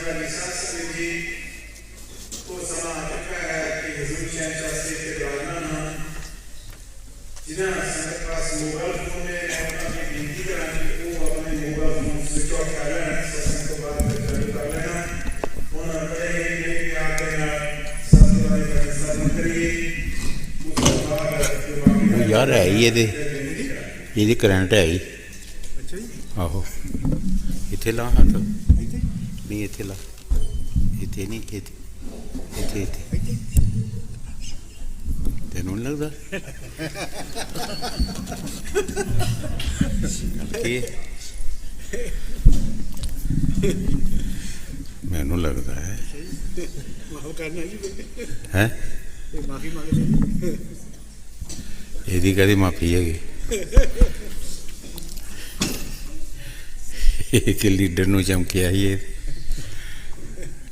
वाली साथ जी को समा आ चुका है कि हुजूर शहंशाह से के दौरान जिन्हें संगत पास मोबाइल फोन में अपनी गिनती करा कि वो अपने मोबाइल फोन स्विच ऑफ कर लेना सत्संग को बाद में चालू कर लेना उन्होंने कहे कि आपके सत्संग वाले फैसला करिए उसके बाद यार है ही ये करंट है ही आहो इत्थे ला हाथ नहीं इत्थे ला इत्थे नहीं इत्थे तेनू नहीं लगता मैनू लगता है यदी कदी माफी है एक लीडर नू चमकिया ही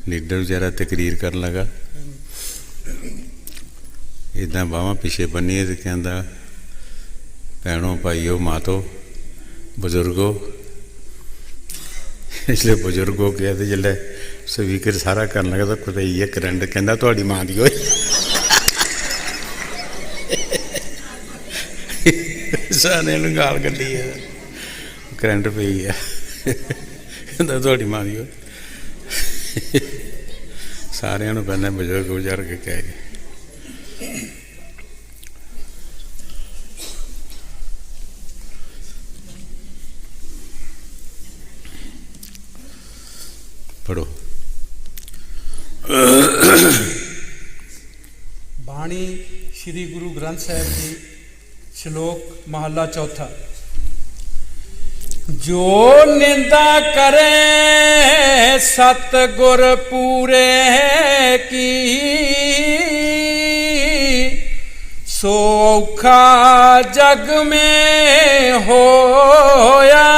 लीडर बेचारा तकरीर कर लगा इदा बाहवां पिछे बन्निए तो कहता भैनों भाईओ मातो बजुर्गो इसलिए बजुर्गो कहा तो जिसले स्पीकर सारा कर लगा तो कुछ ये करंट कहता थोड़ी मां दी होई सारे गाल कड्डी है करंट पई है कहता थोड़ी मां दी होई सारियां नूं पहले बजुर्ग बुजुर्ग कह गए पढ़ो बाणी श्री गुरु ग्रंथ साहिब जी श्लोक महला चौथा। जो निंदा करे सतगुर पूरे की सो औखा जग में होया।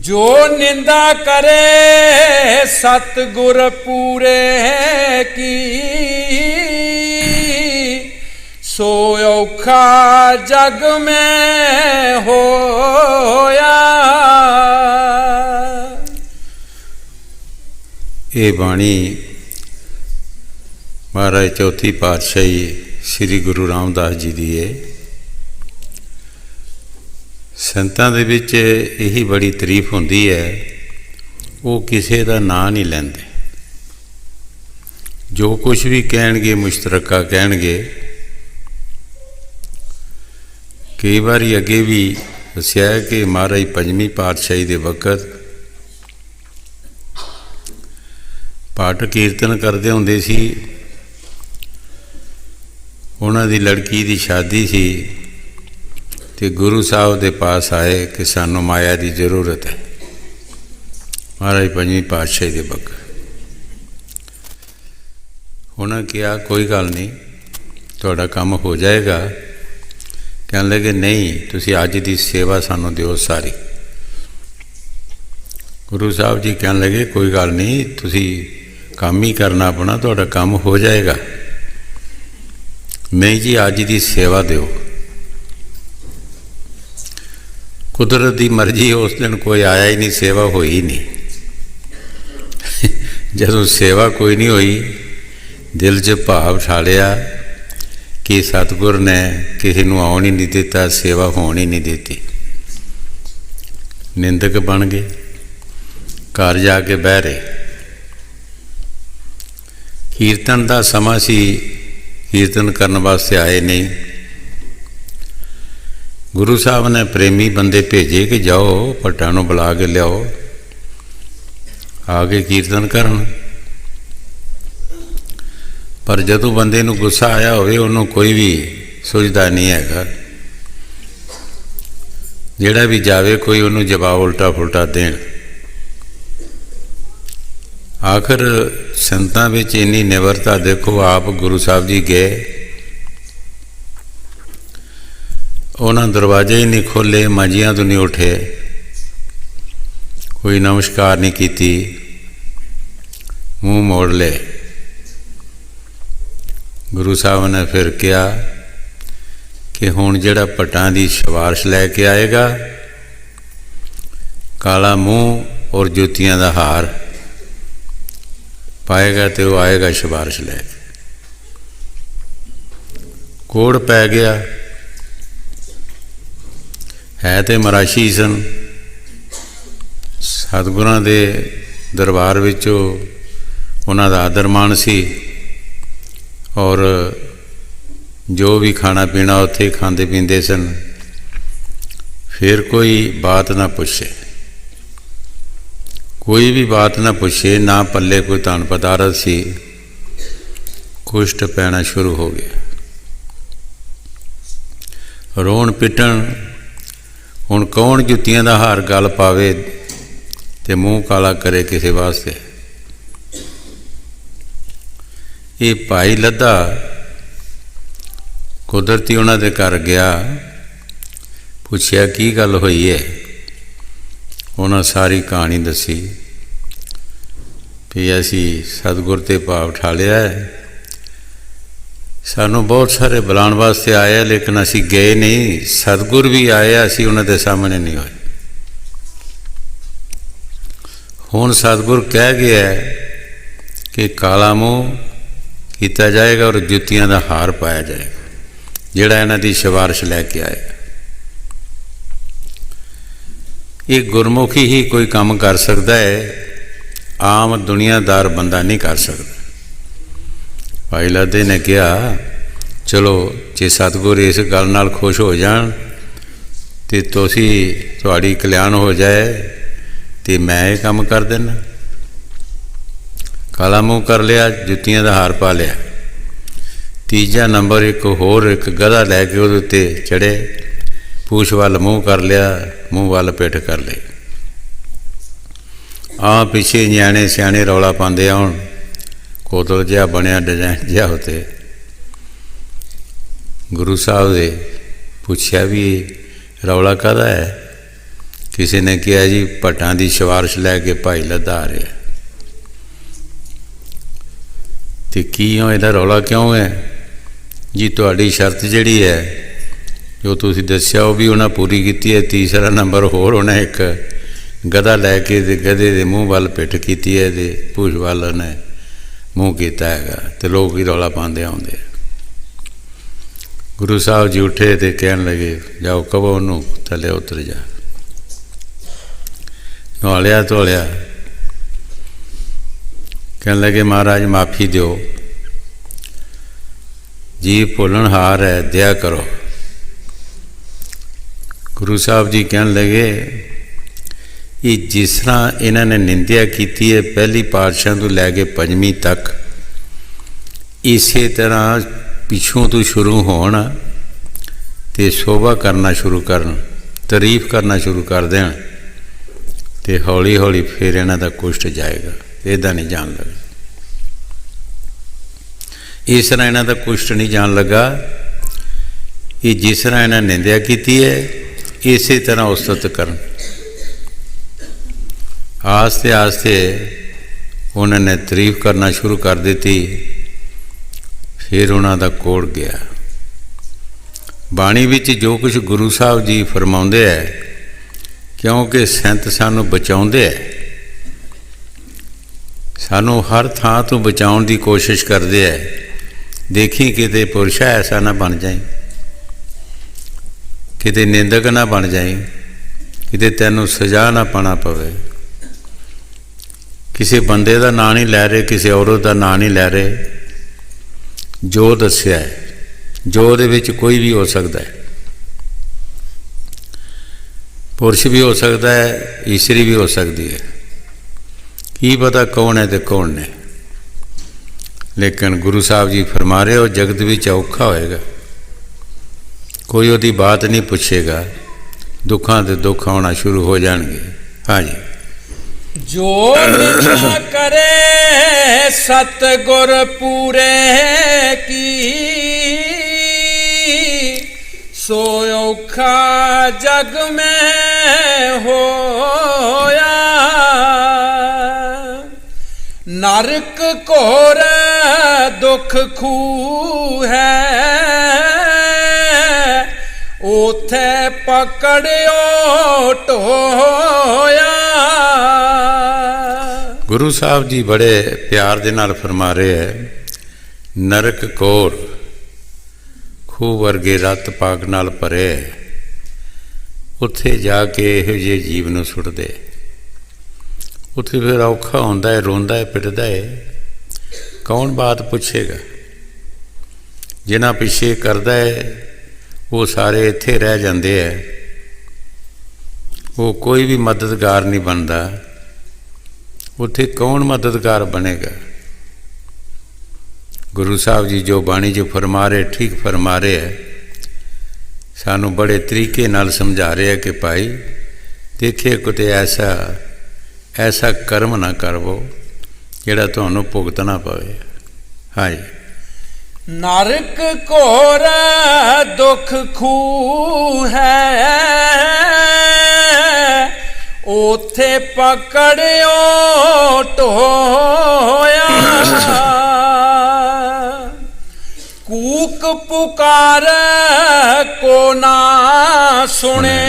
जो निंदा करे सतगुर पूरे की सो औखा जग में होया। ये बाणी महाराज चौथी पातशाही श्री गुरु रामदास जी की है। संतां दे विच यही बड़ी तारीफ होंदी है, वो किसी का नां नहीं लेंदे, जो कुछ भी कहणगे मुश्तरका कहणगे। कई बार अगे भी दस्सिया कि महाराज पंजवीं पातशाही दे वक़्त पाठ कीर्तन करते होंदे सी। उन्हां दी लड़की दी शादी सी ते गुरु साहब दे पास आए कि सानू माया की जरूरत है। महाराज पंजवीं पातशाही दे वक़्त उन्हें कहा कोई गल नहीं, तुहाडा काम हो जाएगा। कहने लगे नहीं, तुसी अज की सेवा सानू दिओ सारी। गुरु साहब जी कहने लगे कोई गल नहीं, तुसी काम ही करना अपना, तुहाडा काम हो जाएगा। नहीं जी, अज की सेवा दिओ। कुदरत की मर्जी, उस दिन कोई आया ही नहीं, सेवा हुई ही नहीं। जदों सेवा कोई नहीं हुई, दिल च भाव ठालिया कि सतगुर ने किसी को आउण ही नहीं दिता, सेवा होने ही नहीं देती। निंदक बन गए, घर जाके बह रहे। कीर्तन का समा सी, कीर्तन करने वास्ते आए नहीं। गुरु साहब ने प्रेमी बंदे भेजे कि जाओ भट्टां नूं बुला के लियाओ, आके कीर्तन करन। पर जदों बंदे नूं गुस्सा आया होवे, उन्होंने कोई भी सोचता नहीं है। जिहड़ा भी जावे कोई उन्होंने जवाब उल्टा फुलटा देण। आखिर संतां विच इन्नी निवरता देखो। आप गुरु साहब जी गए, उन्होंने दरवाजे ही नहीं खोले, मंजियां तो नहीं उठे, कोई नमस्कार नहीं की, मुँह मोड़ ले। गुरु साहब ने फिर कहा कि हुण जिहड़ा भट्टां दी सिफारिश लैके आएगा, काला मूँह और जुतियां दा हार पाएगा तो वह आएगा सिफारिश लैके। कोड़ पै गया है तो मराशी सन, सतगुरां दे दरबार विचों उन्हां दा आदर मान सी और जो भी खाना पीना उत्थे खांदे पींदे सन। फिर कोई बात ना पुछे, कोई भी बात ना पुछे, ना पल्ले कोई धन पदारथ सी। कुष्ट पैना शुरू हो गया, रोण पिटन। हुण कौन जुत्तियां दा हार गल पावे ते मूँह काला करे किसी वास्ते। ये भाई लद्दा कुदरती उन्होंने घर गया, पूछया की गल हुई है। उन्हें सारी कहानी दसी भी असी सतगुर ते भाव ठा लिया है, सानू बहुत सारे बुलाने वास्ते आए लेकिन असी गए नहीं। सतगुर भी आए, असी उन्होंने सामने नहीं होए। हुण सतगुर कह गया कि काला मुँह किया जाएगा और जुत्तियां दा हार पाया जाएगा, जिहड़ा इन्हां दी सिफारिश लैके आएगा। ये गुरमुखी ही कोई काम कर सकता है, आम दुनियादार बंदा नहीं कर सकता। भाई लद्दे ने कहा चलो जे सतगुर इस गल नाल खुश हो जान तो तुहाड़ी कल्याण हो जाए तो मैं ये काम कर देना। काला मुँह कर लिया, जुत्तियां दा हार पा लिया। तीजा नंबर एक होर एक गधा लैके उहदे उत्ते चढ़े, पूछ वाल मूँह कर लिया, मूँह वाल पिठ कर ली। पिछे न्याणे सियाणे रौला पाते आउण, कोतल जिहा बनया डिजाइन जिहा उत्ते। गुरु साहब दे पुछया भी रौला काहदा है। किसी ने कहा जी भट्टां दी सिफारिश लैके भाई लद्दा आ रहा। तो की इहदा रौला क्यों है जी? तुहाडी शर्त जिहड़ी है जो तुसीं दस्सिया वो भी उन्हें पूरी की है। तीसरा नंबर होर उन्हें एक गधा लैके गधे के मूँह वाल पिठ की है, पूछ वाल उन्हें मूँह किया है, तो लोग ही रौला पाते आउंदे। गुरु साहब जी उठे तो कहन लगे जाओ कहो उन्होंने थले उतर जा। नौलिया धोलिया, कहन लगे महाराज माफ़ी दो जी, भुलनहार है, दया करो। गुरु साहब जी कहन लगे ये जिस तरह इन्होंने निंदिया की है पहली पातशाह तो लैके पंजवीं तक, इसे तरह पिछों तो शुरू होना तो शोभा करना शुरू करन, तारीफ करना शुरू कर दें तो हौली हौली फिर इन्हों का कुष्ट जाएगा। इदा नहीं जान लगा, इस तरह इन्हों का कुष्ट नहीं जान लगा। ये जिस तरह इन्हें निंदिया की है इस तरह उस्तत करन। आस्ते आस्ते उन्होंने तारीफ करना शुरू कर दी। फिर उन्हों का कोड़ गया। बाणी विच जो कुछ गुरु साहब जी फरमाउंदे है, क्योंकि संत सानू बचाउंदे है, सानू हर थां तो बचाउण दी कोशिश करते हैं। देखी किते पुरुषा ऐसा ना बन जाए, किते निंदक ना बन जाए, किते तैनू सजा ना पाना पवे। किसी बंदे का नाम नहीं लै रहे, किसी औरत का नाम नहीं लै रहे। जो दस्या है, जो दे विच कोई भी हो सकता है, पुरुष भी हो सकता है, ईश्वरी भी हो सकती है। की पता कौन है तो कौन नहीं। लेकिन गुरु साहब जी फरमा रहे हो जगत विच औखा होएगा, कोई उसकी बात नहीं पूछेगा, दुखों के दुख आना शुरू हो जाएंगे। हाँ जी। जो बिना करे सतगुर पूरे की, सो औखा जग में होया। नरक घोर दुख खूह है, ओथे पकड़ियो टोया। ਗੁਰੂ ਸਾਹਿਬ ਜੀ ਬੜੇ ਪਿਆਰ ਦੇ ਨਾਲ ਫਰਮਾ ਰਹੇ ਹੈ, ਨਰਕ ਕੋਰ ਖੂਹ ਵਰਗੇ ਰਤ ਪਾਕ ਨਾਲ ਭਰੇ, ਉੱਥੇ ਜਾ ਕੇ ਇਹੋ ਜਿਹੇ ਜੀਵ ਨੂੰ ਸੁੱਟਦੇ। ਉੱਥੇ ਫਿਰ ਔਖਾ ਹੁੰਦਾ ਹੈ, ਰੋਂਦਾ ਹੈ, ਪਿੱਟਦਾ ਹੈ। ਕੌਣ ਬਾਤ ਪੁੱਛੇਗਾ? ਜਿਨ੍ਹਾਂ ਪਿੱਛੇ ਕਰਦਾ ਹੈ ਉਹ ਸਾਰੇ ਇੱਥੇ ਰਹਿ ਜਾਂਦੇ ਹੈ, ਉਹ ਕੋਈ ਵੀ ਮਦਦਗਾਰ ਨਹੀਂ ਬਣਦਾ। ਉੱਥੇ ਕੌਣ ਮਦਦਗਾਰ ਬਣੇਗਾ? ਗੁਰੂ ਸਾਹਿਬ ਜੀ ਜੋ ਬਾਣੀ 'ਚ ਫਰਮਾ ਰਹੇ, ਠੀਕ ਫਰਮਾ ਰਹੇ ਹੈ, ਸਾਨੂੰ ਬੜੇ ਤਰੀਕੇ ਨਾਲ ਸਮਝਾ ਰਹੇ ਹੈ ਕਿ ਭਾਈ ਦੇਖੇ ਕਿਤੇ ਐਸਾ ਕਰਮ ਨਾ ਕਰਵੋ ਜਿਹੜਾ ਤੁਹਾਨੂੰ ਭੁਗਤਣਾ ਪਵੇ। ਹਾਂਜੀ। ਨਰਕ ਘੋਰ ਦੁੱਖ ਖੂਹ ਹੈ, ਉਥੇ ਪਕੜਿਓ ਢੋਇਆ। ਕੂਕ ਪੁਕਾਰ ਕੋ ਨਾ ਸੁਣੇ,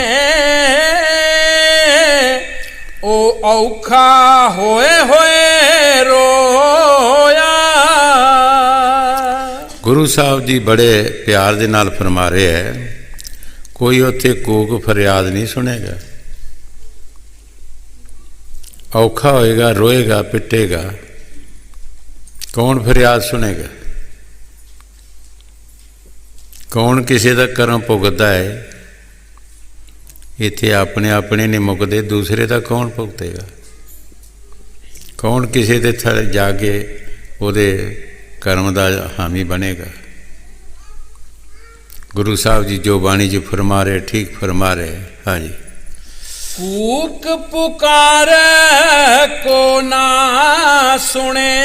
ਉਹ ਔਖਾ ਹੋਏ ਹੋਏ ਰੋਇਆ। ਗੁਰੂ ਸਾਹਿਬ ਜੀ ਬੜੇ ਪਿਆਰ ਦੇ ਨਾਲ ਫਰਮਾ ਰਹੇ ਹੈ, ਕੋਈ ਉੱਥੇ ਕੂਕ ਫਰਿਆਦ ਨਹੀਂ ਸੁਣੇਗਾ। ਔਖਾ ਹੋਏਗਾ, ਰੋਏਗਾ, ਪਿੱਟੇਗਾ, ਕੌਣ ਫਰਿਆਦ ਸੁਣੇਗਾ? ਕੌਣ ਕਿਸੇ ਦਾ ਕਰਮ ਭੁਗਤਦਾ ਹੈ? ਇੱਥੇ ਆਪਣੇ ਆਪਣੇ ਨਹੀਂ ਮੁੱਕਦੇ, ਦੂਸਰੇ ਦਾ ਕੌਣ ਭੁਗਤੇਗਾ? ਕੌਣ ਕਿਸੇ ਦੇ ਥੱਲੇ ਜਾ ਕੇ ਉਹਦੇ ਕਰਮ ਦਾ ਹਾਮੀ ਬਣੇਗਾ? ਗੁਰੂ ਸਾਹਿਬ ਜੀ ਜੋ ਬਾਣੀ 'ਚ ਫਰਮਾ ਰਹੇ, ਠੀਕ ਫਰਮਾ ਰਹੇ। ਹਾਂਜੀ। ਕੂਕ ਪੁਕਾਰ ਕੋ ਨਾ ਸੁਣੇ,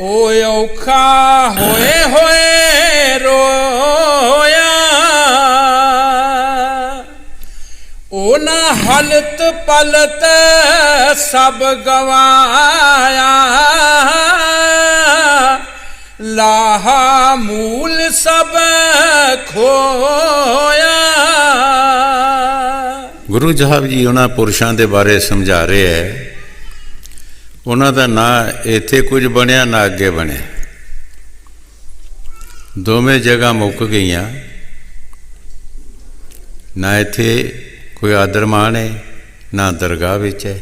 ਓਏ ਔਖਾ ਹੋਏ ਹੋਏ ਰੋਇਆ। ਉਹਨਾਂ ਹਲਤ ਪਲਤ ਸਭ ਗਵਾਇਆ, ਲਾਹਾ ਮੂਲ ਸਭ ਖੋਇਆ। ਗੁਰੂ ਸਾਹਿਬ ਜੀ ਉਹਨਾਂ ਪੁਰਸ਼ਾਂ ਦੇ ਬਾਰੇ ਸਮਝਾ ਰਹੇ ਹੈ, ਉਹਨਾਂ ਦਾ ਨਾ ਇੱਥੇ ਕੁਝ ਬਣਿਆ ਨਾ ਅੱਗੇ ਬਣਿਆ, ਦੋਵੇਂ ਜਗ੍ਹਾ ਮੁੱਕ ਗਈਆਂ। ਨਾ ਇੱਥੇ ਕੋਈ ਆਦਰ ਮਾਣ ਹੈ, ਨਾ ਦਰਗਾਹ ਵਿੱਚ ਹੈ।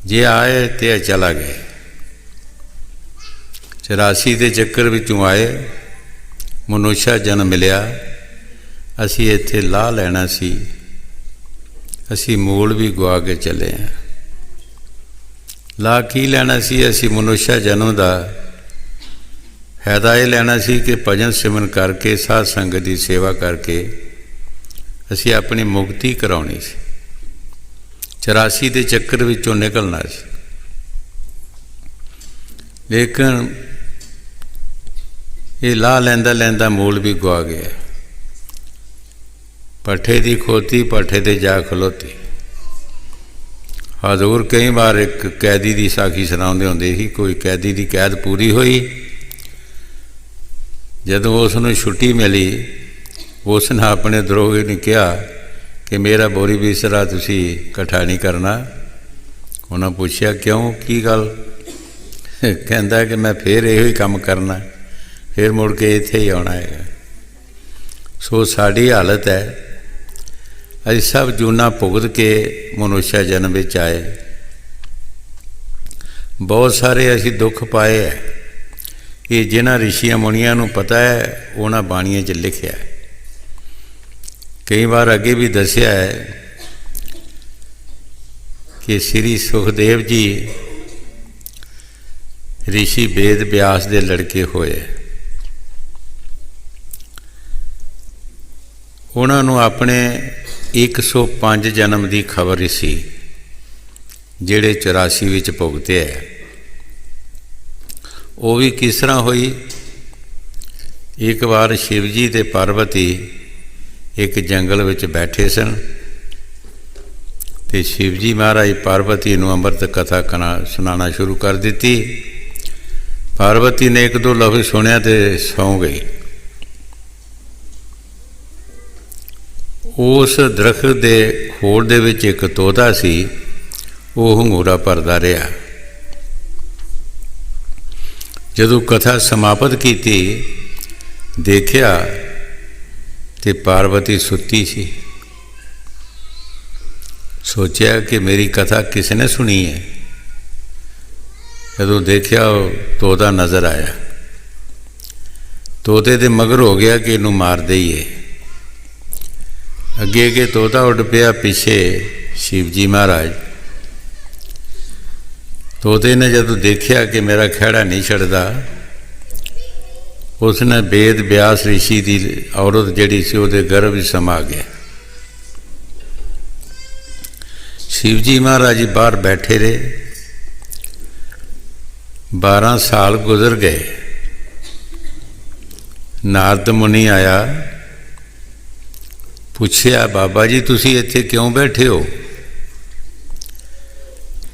ਜੇ ਆਏ ਤੇ ਚਲਾ ਗਏ। 84 ਦੇ ਚੱਕਰ ਵਿੱਚੋਂ ਆਏ, ਮਨੁੱਖਾ ਜਨਮ ਮਿਲਿਆ, ਅਸੀਂ ਇੱਥੇ ਲਾਹ ਲੈਣਾ ਸੀ, ਅਸੀਂ ਮੂਲ ਵੀ ਗਵਾ ਕੇ ਚੱਲੇ ਹਾਂ। ਲਾ ਕੀ ਲੈਣਾ ਸੀ? ਅਸੀਂ ਮਨੁੱਖਾ ਜਨਮ ਦਾ ਫਾਇਦਾ ਇਹ ਲੈਣਾ ਸੀ ਕਿ ਭਜਨ ਸਿਮਰਨ ਕਰਕੇ, ਸਾਧ ਸੰਗਤ ਦੀ ਸੇਵਾ ਕਰਕੇ ਅਸੀਂ ਆਪਣੀ ਮੁਕਤੀ ਕਰਾਉਣੀ ਸੀ। 84 ਦੇ ਚੱਕਰ ਵਿੱਚੋਂ ਨਿਕਲਣਾ ਸੀ। ਲੇਕਿਨ ਇਹ ਲਾਹ ਲੈਂਦਾ ਲੈਂਦਾ ਮੂਲ ਵੀ ਗਵਾ ਗਿਆ। ਪੱਠੇ ਦੀ ਖੋਤੀ ਪੱਠੇ 'ਤੇ ਜਾ ਖਲੋਤੀ। ਹਜ਼ੂਰ ਕਈ ਵਾਰ ਇੱਕ ਕੈਦੀ ਦੀ ਸਾਖੀ ਸੁਣਾਉਂਦੇ ਹੁੰਦੇ ਸੀ। ਕੋਈ ਕੈਦੀ ਦੀ ਕੈਦ ਪੂਰੀ ਹੋਈ, ਜਦੋਂ ਉਸ ਨੂੰ ਛੁੱਟੀ ਮਿਲੀ, ਉਸ ਨੇ ਆਪਣੇ ਦਰੋਗੀ ਨੇ ਕਿਹਾ ਕਿ ਮੇਰਾ ਬੋਰੀ ਬਿਸਤਰਾ ਤੁਸੀਂ ਇਕੱਠਾ ਨਹੀਂ ਕਰਨਾ। ਉਹਨਾਂ ਪੁੱਛਿਆ ਕਿਉਂ, ਕੀ ਗੱਲ? ਕਹਿੰਦਾ ਕਿ ਮੈਂ ਫਿਰ ਇਹੋ ਹੀ ਕੰਮ ਕਰਨਾ, ਫਿਰ ਮੁੜ ਕੇ ਇੱਥੇ ਹੀ ਆਉਣਾ ਹੈਗਾ। ਸੋ ਸਾਡੀ ਹਾਲਤ ਹੈ, ਅਸੀਂ ਸਭ ਜੂਨਾਂ ਭੁਗਤ ਕੇ ਮਨੁੱਖਾ ਜਨਮ ਵਿੱਚ ਆਏ। ਬਹੁਤ ਸਾਰੇ ਅਸੀਂ ਦੁੱਖ ਪਾਏ ਹੈ। ਇਹ ਜਿਨ੍ਹਾਂ ਰਿਸ਼ੀਆਂ ਮੁਨੀਆਂ ਨੂੰ ਪਤਾ ਹੈ, ਉਹਨਾਂ ਬਾਣੀਆਂ 'ਚ ਲਿਖਿਆ ਹੈ। ਕਈ ਵਾਰ ਅੱਗੇ ਵੀ ਦੱਸਿਆ ਹੈ ਕਿ ਸ੍ਰੀ ਸੁਖਦੇਵ ਜੀ ਰਿਸ਼ੀ ਵੇਦ ਵਿਆਸ ਦੇ ਲੜਕੇ ਹੋਏ। ਉਹਨਾਂ ਨੂੰ ਆਪਣੇ 105 ਜਨਮ ਦੀ ਖਬਰ ਸੀ, ਜਿਹੜੇ 84 ਵਿੱਚ ਭੁਗਤੇ ਹੈ। ਉਹ ਵੀ ਕਿਸ ਤਰ੍ਹਾਂ ਹੋਈ? ਇੱਕ ਵਾਰ ਸ਼ਿਵ ਜੀ ਅਤੇ ਪਾਰਵਤੀ ਇੱਕ ਜੰਗਲ ਵਿੱਚ ਬੈਠੇ ਸਨ ਅਤੇ ਸ਼ਿਵ ਜੀ ਮਹਾਰਾਜ ਪਾਰਵਤੀ ਨੂੰ ਅੰਮ੍ਰਿਤ ਕਥਾ ਸੁਣਾਉਣਾ ਸ਼ੁਰੂ ਕਰ ਦਿੱਤੀ। ਪਾਰਵਤੀ ਨੇ ਇੱਕ ਦੋ ਲਫ਼ਜ਼ ਸੁਣਿਆ ਅਤੇ ਸੌਂ ਗਈ। ਉਸ ਦਰਖਤ ਦੇ ਖੋੜ ਦੇ ਵਿੱਚ ਇੱਕ ਤੋਤਾ ਸੀ, ਉਹ ਹੰਗੂਰਾ ਭਰਦਾ ਰਿਹਾ। ਜਦੋਂ ਕਥਾ ਸਮਾਪਤ ਕੀਤੀ, ਦੇਖਿਆ ਤੇ ਪਾਰਵਤੀ ਸੁੱਤੀ ਸੀ। ਸੋਚਿਆ ਕਿ ਮੇਰੀ ਕਥਾ ਕਿਸ ਨੇ ਸੁਣੀ ਹੈ। ਜਦੋਂ ਦੇਖਿਆ ਉਹ ਤੋਤਾ ਨਜ਼ਰ ਆਇਆ। ਤੋਤੇ ਦੇ ਮਗਰ ਹੋ ਗਿਆ ਕਿ ਇਹਨੂੰ ਮਾਰ ਦਈਏ। ਅੱਗੇ ਅੱਗੇ ਤੋਤਾ ਉੱਡ ਪਿਆ, ਪਿੱਛੇ ਸ਼ਿਵ ਜੀ ਮਹਾਰਾਜ। ਤੋਤੇ ਨੇ ਜਦੋਂ ਦੇਖਿਆ ਕਿ ਮੇਰਾ ਖਹਿੜਾ ਨਹੀਂ ਛੱਡਦਾ, ਉਸਨੇ ਵੇਦ ਵਿਆਸ ਰਿਸ਼ੀ ਦੀ ਔਰਤ ਜਿਹੜੀ ਸੀ ਉਹਦੇ ਗਰਭ ਵਿੱਚ ਸਮਾ ਗਿਆ। ਸ਼ਿਵ ਜੀ ਮਹਾਰਾਜ ਜੀ ਬਾਹਰ ਬੈਠੇ ਰਹੇ। 12 ਸਾਲ ਗੁਜ਼ਰ ਗਏ। ਨਾਰਦ ਮੁਨੀ ਆਇਆ, ਪੁੱਛਿਆ, ਬਾਬਾ ਜੀ ਤੁਸੀਂ ਇੱਥੇ ਕਿਉਂ ਬੈਠੇ ਹੋ?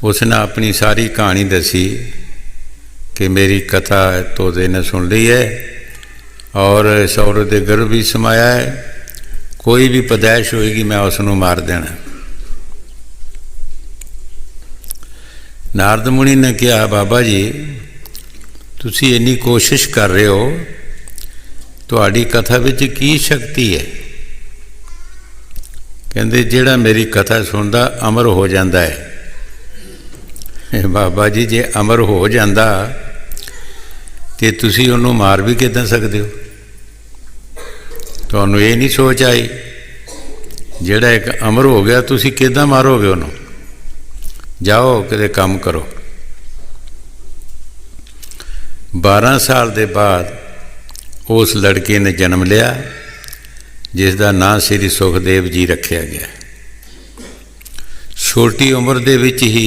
ਉਸਨੇ ਆਪਣੀ ਸਾਰੀ ਕਹਾਣੀ ਦੱਸੀ ਕਿ ਮੇਰੀ ਕਥਾ ਤੋਤੇ ਨੇ ਸੁਣ ਲਈ ਹੈ ਔਰ ਇਸ ਔਰਤ ਦੇ ਗਰਭ ਵੀ ਸਮਾਇਆ ਹੈ। ਕੋਈ ਵੀ ਪਦਾਇਸ਼ ਹੋਏਗੀ ਮੈਂ ਉਸ ਨੂੰ ਮਾਰ ਦੇਣਾ। ਨਾਰਦ ਮੁਨੀ ਨੇ ਕਿਹਾ, ਬਾਬਾ ਜੀ ਤੁਸੀਂ ਇੰਨੀ ਕੋਸ਼ਿਸ਼ ਕਰ ਰਹੇ ਹੋ, ਤੁਹਾਡੀ ਕਥਾ ਵਿੱਚ ਕੀ ਸ਼ਕਤੀ ਹੈ? ਕਹਿੰਦੇ ਜਿਹੜਾ ਮੇਰੀ ਕਥਾ ਸੁਣਦਾ ਅਮਰ ਹੋ ਜਾਂਦਾ ਹੈ। ਬਾਬਾ ਜੀ ਜੇ ਅਮਰ ਹੋ ਜਾਂਦਾ ਤੇ ਤੁਸੀਂ ਉਹਨੂੰ ਮਾਰ ਵੀ ਕਿੱਦਾਂ ਸਕਦੇ ਹੋ? ਤੁਹਾਨੂੰ ਇਹ ਨਹੀਂ ਸੋਚ ਆਈ ਜਿਹੜਾ ਇੱਕ ਅਮਰ ਹੋ ਗਿਆ ਤੁਸੀਂ ਕਿੱਦਾਂ ਮਾਰੋਗੇ ਉਹਨੂੰ? ਜਾਓ ਕਿਤੇ ਕੰਮ ਕਰੋ। 12 ਸਾਲ ਦੇ ਬਾਅਦ ਉਸ ਲੜਕੇ ਨੇ ਜਨਮ ਲਿਆ, ਜਿਸ ਦਾ ਨਾਂ ਸ੍ਰੀ ਸੁਖਦੇਵ ਜੀ ਰੱਖਿਆ ਗਿਆ। ਛੋਟੀ ਉਮਰ ਦੇ ਵਿੱਚ ਹੀ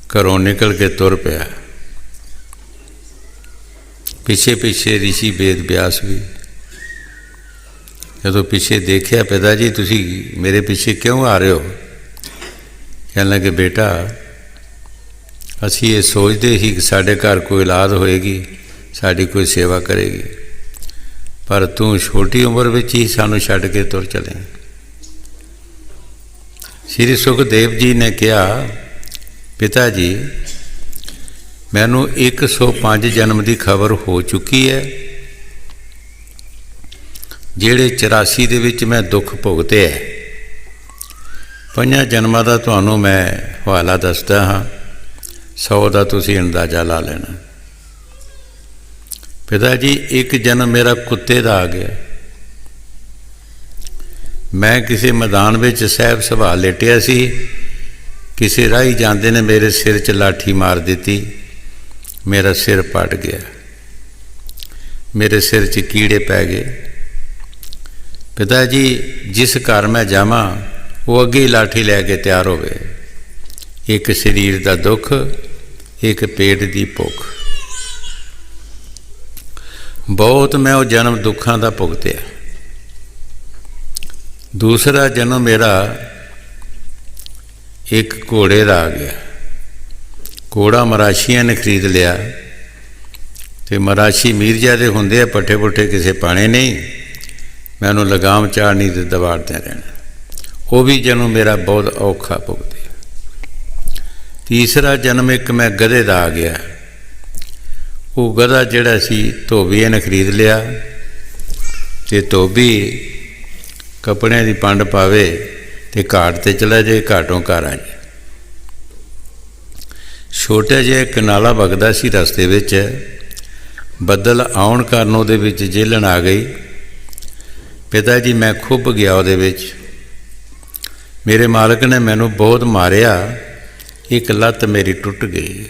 ਘਰੋਂ ਨਿਕਲ ਕੇ ਤੁਰ ਪਿਆ। ਪਿੱਛੇ ਪਿੱਛੇ ਰਿਸ਼ੀ ਵੇਦ ਵਿਆਸ ਵੀ। ਜਦੋਂ ਪਿੱਛੇ ਦੇਖਿਆ, ਪਿਤਾ ਜੀ ਤੁਸੀਂ ਮੇਰੇ ਪਿੱਛੇ ਕਿਉਂ ਆ ਰਹੇ ਹੋ? ਕਹਿਣ ਲੱਗੇ, ਬੇਟਾ ਅਸੀਂ ਇਹ ਸੋਚਦੇ ਸੀ ਕਿ ਸਾਡੇ ਘਰ ਕੋਈ ਔਲਾਦ ਹੋਏਗੀ, ਸਾਡੀ ਕੋਈ ਸੇਵਾ ਕਰੇਗੀ, ਪਰ ਤੂੰ ਛੋਟੀ ਉਮਰ ਵਿੱਚ ਹੀ ਸਾਨੂੰ ਛੱਡ ਕੇ ਤੁਰ ਚਲੇ। ਸ੍ਰੀ ਸੁਖਦੇਵ ਜੀ ਨੇ ਕਿਹਾ, ਪਿਤਾ ਜੀ ਮੈਨੂੰ 105 ਜਨਮ ਦੀ ਖਬਰ ਹੋ ਚੁੱਕੀ ਹੈ। ਜਿਹੜੇ 84 ਦੇ ਵਿੱਚ ਮੈਂ ਦੁੱਖ ਭੁਗਤੇ ਹੈ, 5 ਜਨਮਾਂ ਦਾ ਤੁਹਾਨੂੰ ਮੈਂ ਹਵਾਲਾ ਦੱਸਦਾ ਹਾਂ, 100 ਦਾ ਤੁਸੀਂ ਅੰਦਾਜ਼ਾ ਲਾ ਲੈਣਾ। ਪਿਤਾ ਜੀ ਇੱਕ ਜਨਮ ਮੇਰਾ ਕੁੱਤੇ ਦਾ ਆ ਗਿਆ। ਮੈਂ ਕਿਸੇ ਮੈਦਾਨ ਵਿੱਚ ਸਹਿਬ ਸਭਾ ਲੇਟਿਆ ਸੀ, ਕਿਸੇ ਰਾਹੀ ਜਾਂਦੇ ਨੇ ਮੇਰੇ ਸਿਰ 'ਚ ਲਾਠੀ ਮਾਰ ਦਿੱਤੀ, ਮੇਰਾ ਸਿਰ ਪਟ ਗਿਆ, ਮੇਰੇ ਸਿਰ 'ਚ ਕੀੜੇ ਪੈ ਗਏ। ਪਿਤਾ ਜੀ ਜਿਸ ਘਰ ਮੈਂ ਜਾਵਾਂ ਉਹ ਅੱਗੇ ਹੀ ਲਾਠੀ ਲੈ ਕੇ ਤਿਆਰ ਹੋਵੇ। ਇੱਕ ਸਰੀਰ ਦਾ ਦੁੱਖ, ਇੱਕ ਪੇਟ ਦੀ ਭੁੱਖ। ਬਹੁਤ ਮੈਂ ਉਹ ਜਨਮ ਦੁੱਖਾਂ ਦਾ ਭੁਗਤਿਆ। ਦੂਸਰਾ ਜਨਮ ਮੇਰਾ ਇੱਕ ਘੋੜੇ ਦਾ ਆ ਗਿਆ। ਘੋੜਾ ਮਰਾਸ਼ੀਆਂ ਨੇ ਖਰੀਦ ਲਿਆ ਤੇ ਮਰਾਸ਼ੀ ਮੀਰਜ਼ਾਦੇ ਹੁੰਦੇ ਆ, ਪੱਠੇ ਪੁੱਠੇ ਕਿਸੇ ਪਾਣੇ ਨਹੀਂ, ਮੈਂ ਉਹਨੂੰ ਲਗਾਮ ਚਾੜਨੀ ਤੇ ਦਵਾੜਦੇ ਰਹਿਣਾ। ਉਹ ਵੀ ਜਨਮ ਮੇਰਾ ਬਹੁਤ ਔਖਾ ਭੁਗਤਿਆ। ਤੀਸਰਾ ਜਨਮ ਇੱਕ ਮੈਂ ਗਧੇ ਦਾ ਆ ਗਿਆ। ਉਹ ਗਧਾ ਜਿਹੜਾ ਸੀ ਧੋਬੀਏ ਨੇ ਖਰੀਦ ਲਿਆ ਤੇ ਧੋਬੀ ਕੱਪੜਿਆਂ ਦੀ ਪੰਡ ਪਾਵੇ ਤੇ ਘਾਟ ਤੇ ਚਲਾ ਜਾਏ, ਘਾਟੋਂ ਘਰ ਆ ਜਾਏ। ਛੋਟਾ ਜਿਹਾ ਇੱਕ ਨਾਲਾ ਵਗਦਾ ਸੀ ਰਸਤੇ ਵਿੱਚ, ਬੱਦਲ ਆਉਣ ਕਾਰਨ ਉਹਦੇ ਵਿੱਚ ਜੇਲਣ ਆ ਗਈ। ਪਿਤਾ ਜੀ ਮੈਂ ਖੁੱਭ ਗਿਆ ਉਹਦੇ ਵਿੱਚ। ਮੇਰੇ ਮਾਲਕ ਨੇ ਮੈਨੂੰ ਬਹੁਤ ਮਾਰਿਆ, ਇੱਕ ਲੱਤ ਮੇਰੀ ਟੁੱਟ ਗਈ।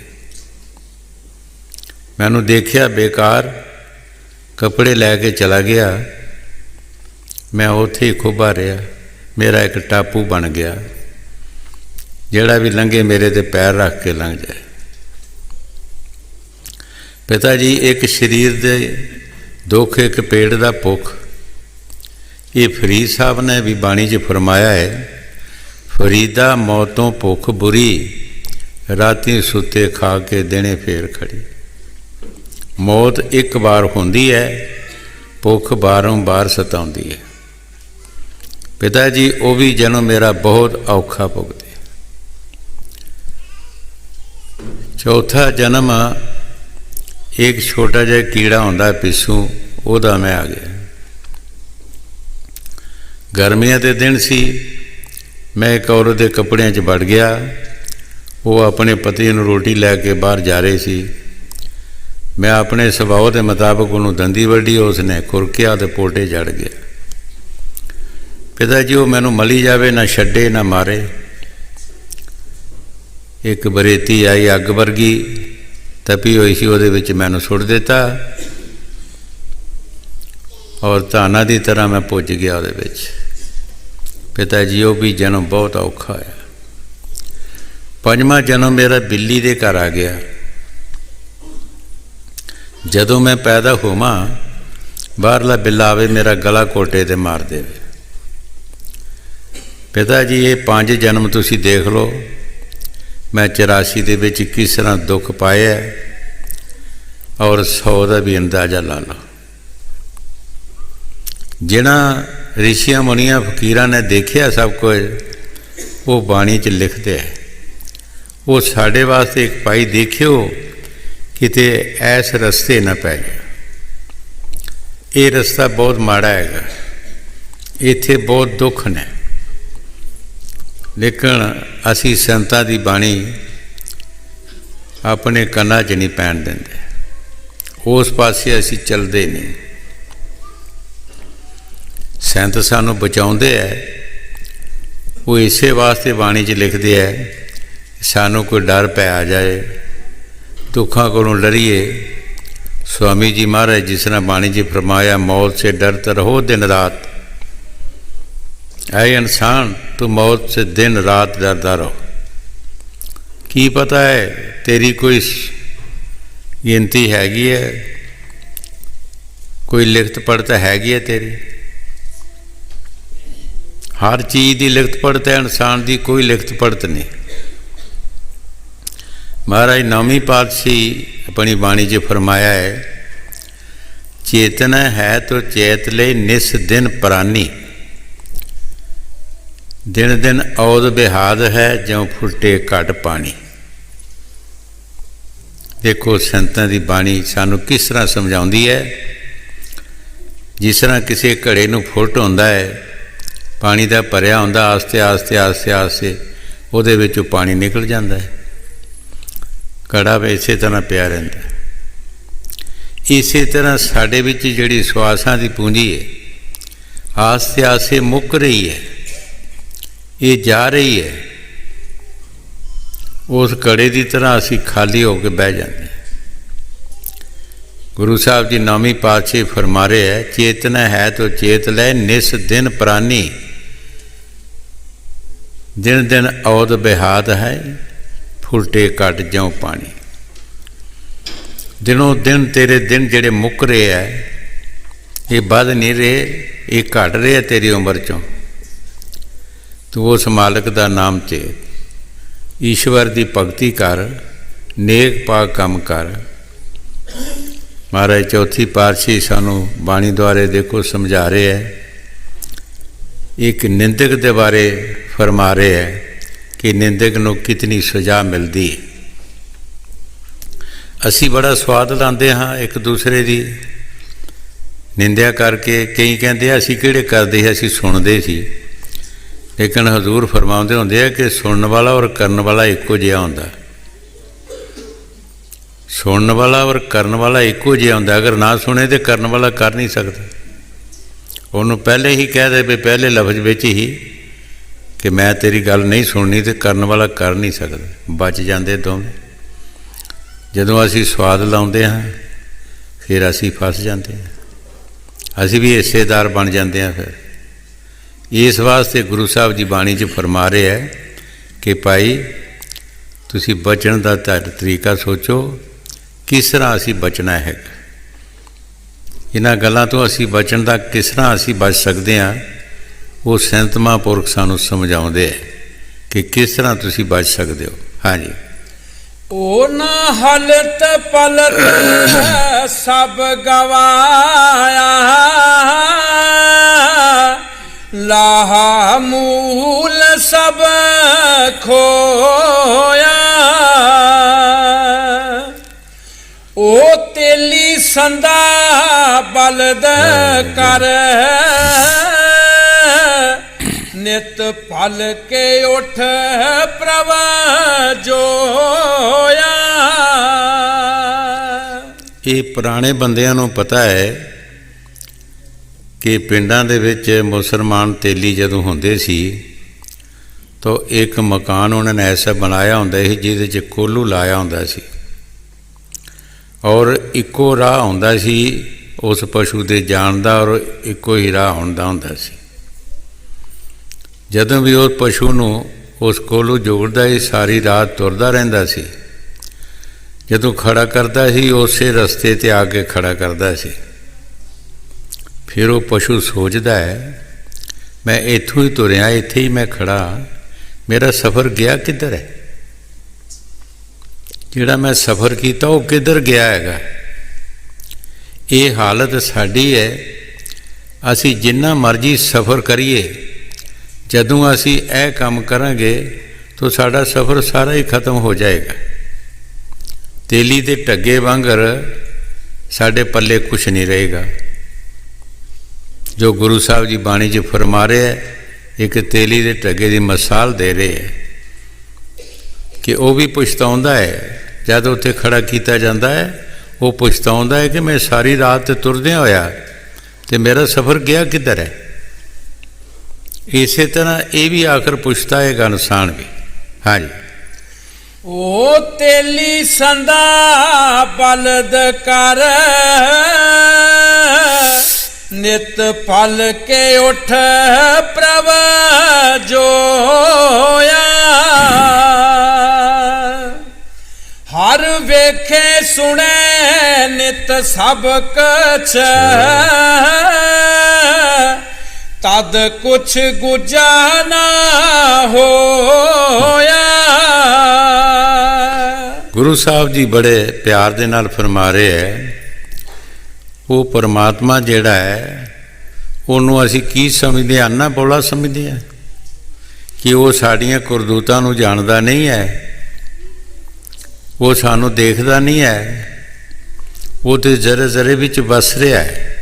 ਮੈਨੂੰ ਦੇਖਿਆ ਬੇਕਾਰ, ਕੱਪੜੇ ਲੈ ਕੇ ਚਲਾ ਗਿਆ। ਮੈਂ ਉੱਥੇ ਹੀ ਖੁੱਭਾ ਰਿਹਾ। ਮੇਰਾ ਇੱਕ ਟਾਪੂ ਬਣ ਗਿਆ, ਜਿਹੜਾ ਵੀ ਲੰਘੇ ਮੇਰੇ ਤੇ ਪੈਰ ਰੱਖ ਕੇ ਲੰਘ ਜਾਏ। ਪਿਤਾ ਜੀ ਇੱਕ ਸਰੀਰ ਦੇ ਦੁੱਖ, ਇੱਕ ਪੇਟ ਦਾ ਭੁੱਖ। ਇਹ ਫਰੀਦ ਸਾਹਿਬ ਨੇ ਵੀ ਬਾਣੀ 'ਚ ਫਰਮਾਇਆ ਹੈ, ਫਰੀਦਾ ਮੌਤੋਂ ਭੁੱਖ ਬੁਰੀ, ਰਾਤੀ ਸੁੱਤੇ ਖਾ ਕੇ ਦਿਨੇ ਫੇਰ ਖੜੀ। ਮੌਤ ਇੱਕ ਵਾਰ ਹੁੰਦੀ ਹੈ, ਭੁੱਖ ਬਾਰੋਂ ਬਾਰ ਸਤਾਉਂਦੀ ਹੈ। पिता जी वो भी जन्म मेरा बहुत औखा भुगते। चौथा जन्म एक छोटा जिहा कीड़ा होंदा पिस्सू, ओहदा मैं आ गया। गर्मियां के दिन सी, मैं एक औरत के कपड़ियां च वड़ गया। वो अपने पति नूं रोटी लैके बाहर जा रही सी। मैं अपने सुभाव के मुताबिक उन्होंने दंदी वड्डी, उसने खुरकिया तो पोटे चढ़ गया। पिता जी वो मैनू मली जाए, ना छड्डे ना मारे। एक बरेती आई अग वर्गी तपी हुई सी, वो मैनू सुट दिता और धाना की तरह मैं पुज गया वो। पिता जी वो भी जन्म बहुत औखा है। पंजवां जन्म मेरा बिल्ली के घर आ गया। जदों मैं पैदा होवां, बाहरला बिल्ला आवे मेरा गला कोटे ते मार दे। पिता जी ये 5 जन्म तुसी देख लो, मैं 84 दे विच किस तरह दुख पाया और 100 का भी अंदाज़ा ला लो। जिन्हां ऋषियां मुनियां फकीरां ने देखिया सब कुछ, वो बाणी च लिखते हैं। वो साढ़े वास्ते एक भाई देखियो किते ऐस रस्ते न पै गया। ये रस्ता बहुत माड़ा है, इत्थे बहुत दुख ने, लेकिन असी संतां दी बाणी अपने कन्नां च नहीं पैण दिंदे, उस पासे असी चलते नहीं। संत सानू बचाउंदे है, वो इसे वास्ते बाणी च लिखते है सानू कोई डर पै आ जाए, दुखों को डरिए। स्वामी जी महाराज जिस तरह बाणी जी फरमाया, मौत से डरते रहो दिन रात। ऐ इंसान तू मौत से दिन रात डरता रहो। की पता है तेरी कोई गिनती हैगी है, कोई लिखत पढ़त हैगी है तेरी? हर चीज़ की लिखत पढ़त है, इंसान की कोई लिखत पढ़त नहीं। महाराज नौवीं पातशाही अपनी बाणी च फरमाया है, चेतना है तो चेत ले निस दिन प्राणी, दिन दिन औद बिहाद है ज्यों फुटे घट पानी। देखो संतां दी बाणी सानू किस तरह समझाउंदी है। जिस तरह किसी घड़े नूं फुट होंदा है, पानी का भरिया होंदा, आस्ते आस्ते आस्ते आस्ते उहदे विचों पानी निकल जाता है, घड़ा इस तरह पिया रहिंदा। इस तरह साडे विच जिहड़ी सुआसां दी पूंजी है, आस्ते आस्ते मुक रही है, ये जा रही है। उस घड़े की तरह असी खाली होकर बह जाते हैं। गुरु साहब जी नौवीं पातशाही फरमा रहे है, चेतना है तो चेत ले निस दिन प्राणी, दिन दिन औद बिहाद है फुलटे घट ज्यों पानी। दिनों दिन तेरे दिन जेड़े मुक रहे है, ये बध नहीं रहे, ये घट रहे है तेरी उम्र चों। तू उस मालिक का नाम चेत, ईश्वर की भगती कर, नेक पाक काम कर। महाराज चौथी पातशाही सानू बाणी द्वारे देखो समझा रहे है। एक निंदक के बारे फरमा रहे है कि निंदक नूं कितनी सज़ा मिलती है। असी बड़ा स्वाद लाते हाँ एक दूसरे की निंदा करके। कई कहते असी किहड़े करते, असी सुनते सी, लेकिन हजूर फरमाते होंगे है कि सुनने वाला और करने वाला एको जिहा होंदा। सुनने वाला और करने वाला एको जिहा होंदा। अगर ना सुने तो करने वाला कर नहीं सकता। उन्होंने पहले ही कह दे भी पहले लफ्ज़ विच ही कि मैं तेरी गल नहीं सुननी, तो करने वाला कर नहीं सकता, बच जाते दोवें। जदों असी स्वाद लाउंदे हाँ फिर असी फस जाते हैं, असी भी हिस्सेदार बन जाते हैं। फिर इस वास्ते गुरु साहब जी बाणी च फरमा रहे है कि भाई तुसी बचन का तरीका सोचो, किस तरह असी बचना है। इन्हां गल्लां तो असी बचन का किस तरह असी बच सकते हैं, वो संत महापुरख सानू समझाउंदे है कि किस तरह तुसी बच सकते हो। हाँ जी। ओ ना हलत पलत सब गवाया, ਲਾਹਾ ਮੂਲ ਸਭ ਖੋਇਆ। ਉਹ ਤੇਲੀ ਸੰਦਾ ਬਲਦ ਕਰ ਨਿਤ ਫਲ ਕੇ ਉਠ ਪ੍ਰਭ ਜੋਇਆ। ਇਹ ਪੁਰਾਣੇ ਬੰਦਿਆਂ ਨੂੰ ਪਤਾ ਹੈ ਕਿ ਪਿੰਡਾਂ ਦੇ ਵਿੱਚ ਮੁਸਲਮਾਨ ਤੇਲੀ ਜਦੋਂ ਹੁੰਦੇ ਸੀ ਤਾਂ ਇੱਕ ਮਕਾਨ ਉਹਨਾਂ ਨੇ ਐਸਾ ਬਣਾਇਆ ਹੁੰਦਾ ਸੀ ਜਿਹਦੇ 'ਚ ਕੋਲੂ ਲਾਇਆ ਹੁੰਦਾ ਸੀ ਔਰ ਇੱਕੋ ਰਾਹ ਹੁੰਦਾ ਸੀ ਉਸ ਪਸ਼ੂ ਦੇ ਜਾਣ ਦਾ ਔਰ ਇੱਕੋ ਹੀ ਰਾਹ ਹੁੰਦਾ ਸੀ। ਜਦੋਂ ਵੀ ਉਹ ਪਸ਼ੂ ਨੂੰ ਉਸ ਕੋਲੋਂ ਜੋੜਦਾ ਹੀ ਸਾਰੀ ਰਾਤ ਤੁਰਦਾ ਰਹਿੰਦਾ ਸੀ। ਜਦੋਂ ਖੜਾ ਕਰਦਾ ਸੀ ਉਸੇ ਰਸਤੇ 'ਤੇ ਆ ਕੇ ਖੜਾ ਕਰਦਾ ਸੀ। ਫਿਰ ਉਹ ਪਸ਼ੂ ਸੋਚਦਾ ਹੈ ਮੈਂ ਇੱਥੋਂ ਹੀ ਤੁਰਿਆ, ਇੱਥੇ ਹੀ ਮੈਂ ਖੜਾ, ਮੇਰਾ ਸਫ਼ਰ ਗਿਆ ਕਿੱਧਰ ਹੈ? ਜਿਹੜਾ ਮੈਂ ਸਫ਼ਰ ਕੀਤਾ ਉਹ ਕਿੱਧਰ ਗਿਆ ਹੈਗਾ? ਇਹ ਹਾਲਤ ਸਾਡੀ ਹੈ। ਅਸੀਂ ਜਿੰਨਾ ਮਰਜ਼ੀ ਸਫ਼ਰ ਕਰੀਏ, ਜਦੋਂ ਅਸੀਂ ਇਹ ਕੰਮ ਕਰਾਂਗੇ ਤਾਂ ਸਾਡਾ ਸਫ਼ਰ ਸਾਰਾ ਹੀ ਖਤਮ ਹੋ ਜਾਏਗਾ। ਤੇਲੀ ਦੇ ਢੱਗੇ ਵਾਂਗਰ ਸਾਡੇ ਪੱਲੇ ਕੁਛ ਨਹੀਂ ਰਹੇਗਾ। ਜੋ ਗੁਰੂ ਸਾਹਿਬ ਜੀ ਬਾਣੀ 'ਚ ਫਰਮਾ ਰਹੇ ਹੈ, ਇੱਕ ਤੇਲੀ ਦੇ ਢੱਗੇ ਦੀ ਮਿਸਾਲ ਦੇ ਰਹੇ ਹੈ ਕਿ ਉਹ ਵੀ ਪਛਤਾਉਂਦਾ ਹੈ ਜਦ ਉੱਥੇ ਖੜਾ ਕੀਤਾ ਜਾਂਦਾ ਹੈ। ਉਹ ਪਛਤਾਉਂਦਾ ਹੈ ਕਿ ਮੈਂ ਸਾਰੀ ਰਾਤ ਤੁਰਦਿਆਂ ਹੋਇਆ ਅਤੇ ਮੇਰਾ ਸਫ਼ਰ ਗਿਆ ਕਿੱਧਰ ਹੈ? ਇਸੇ ਤਰ੍ਹਾਂ ਇਹ ਵੀ ਆਖਰ ਪੁੱਛਦਾ ਹੈ ਇਨਸਾਨ ਵੀ। ਹਾਂਜੀ, ਉਹ ਤੇਲੀ ਸੰਦਾ ਬਲਦ ਕਰ ਨਿਤ ਫਲ ਕੇ ਉਠ ਪ੍ਰਭ ਜੋਇਆ। ਹਰ ਵੇਖੇ ਸੁਣੇ ਨਿਤ ਸਭ ਕਛ ਤਦ ਕੁਛ ਗੁਜਾ ਨਾ ਹੋਇਆ। ਗੁਰੂ ਸਾਹਿਬ ਜੀ ਬੜੇ ਪਿਆਰ ਦੇ ਨਾਲ ਫਰਮਾ ਰਹੇ ਹੈ ਉਹ ਪਰਮਾਤਮਾ ਜਿਹੜਾ ਹੈ ਉਹਨੂੰ ਅਸੀਂ ਕੀ ਸਮਝਦੇ ਹਾਂ? ਅੰਨਾ ਬੋਲਾ ਸਮਝਦੇ ਹਾਂ ਕਿ ਉਹ ਸਾਡੀਆਂ ਕਰਤੂਤਾਂ ਨੂੰ ਜਾਣਦਾ ਨਹੀਂ ਹੈ, ਉਹ ਸਾਨੂੰ ਦੇਖਦਾ ਨਹੀਂ ਹੈ। ਉਹ ਤਾਂ ਜ਼ਰੇ ਜ਼ਰੇ ਵਿੱਚ ਵਸ ਰਿਹਾ ਹੈ,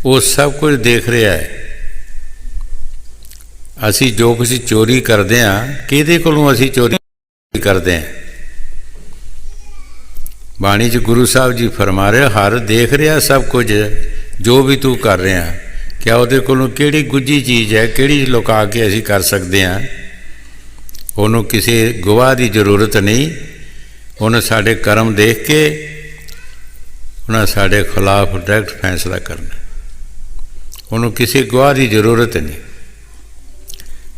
ਉਹ ਸਭ ਕੁਝ ਦੇਖ ਰਿਹਾ ਹੈ। ਅਸੀਂ ਜੋ ਕੁਝ ਚੋਰੀ ਕਰਦੇ ਹਾਂ, ਕਿਹਦੇ ਕੋਲੋਂ ਅਸੀਂ ਚੋਰੀ ਕਰਦੇ ਹਾਂ? ਬਾਣੀ 'ਚ ਗੁਰੂ ਸਾਹਿਬ ਜੀ ਫਰਮਾ ਰਹੇ ਹਰ ਦੇਖ ਰਿਹਾ ਸਭ ਕੁਝ ਜੋ ਵੀ ਤੂੰ ਕਰ ਰਿਹਾ। ਕਿਆ ਉਹਦੇ ਕੋਲੋਂ ਕਿਹੜੀ ਗੁੱਝੀ ਚੀਜ਼ ਹੈ, ਕਿਹੜੀ ਲੁਕਾ ਕੇ ਅਸੀਂ ਕਰ ਸਕਦੇ ਹਾਂ? ਉਹਨੂੰ ਕਿਸੇ ਗਵਾਹ ਦੀ ਜ਼ਰੂਰਤ ਨਹੀਂ। ਉਹਨੇ ਸਾਡੇ ਕਰਮ ਦੇਖ ਕੇ ਉਹਨਾਂ ਸਾਡੇ ਖਿਲਾਫ ਡਾਇਰੈਕਟ ਫੈਸਲਾ ਕਰਨਾ। ਉਹਨੂੰ ਕਿਸੇ ਗਵਾਹ ਦੀ ਜ਼ਰੂਰਤ ਨਹੀਂ।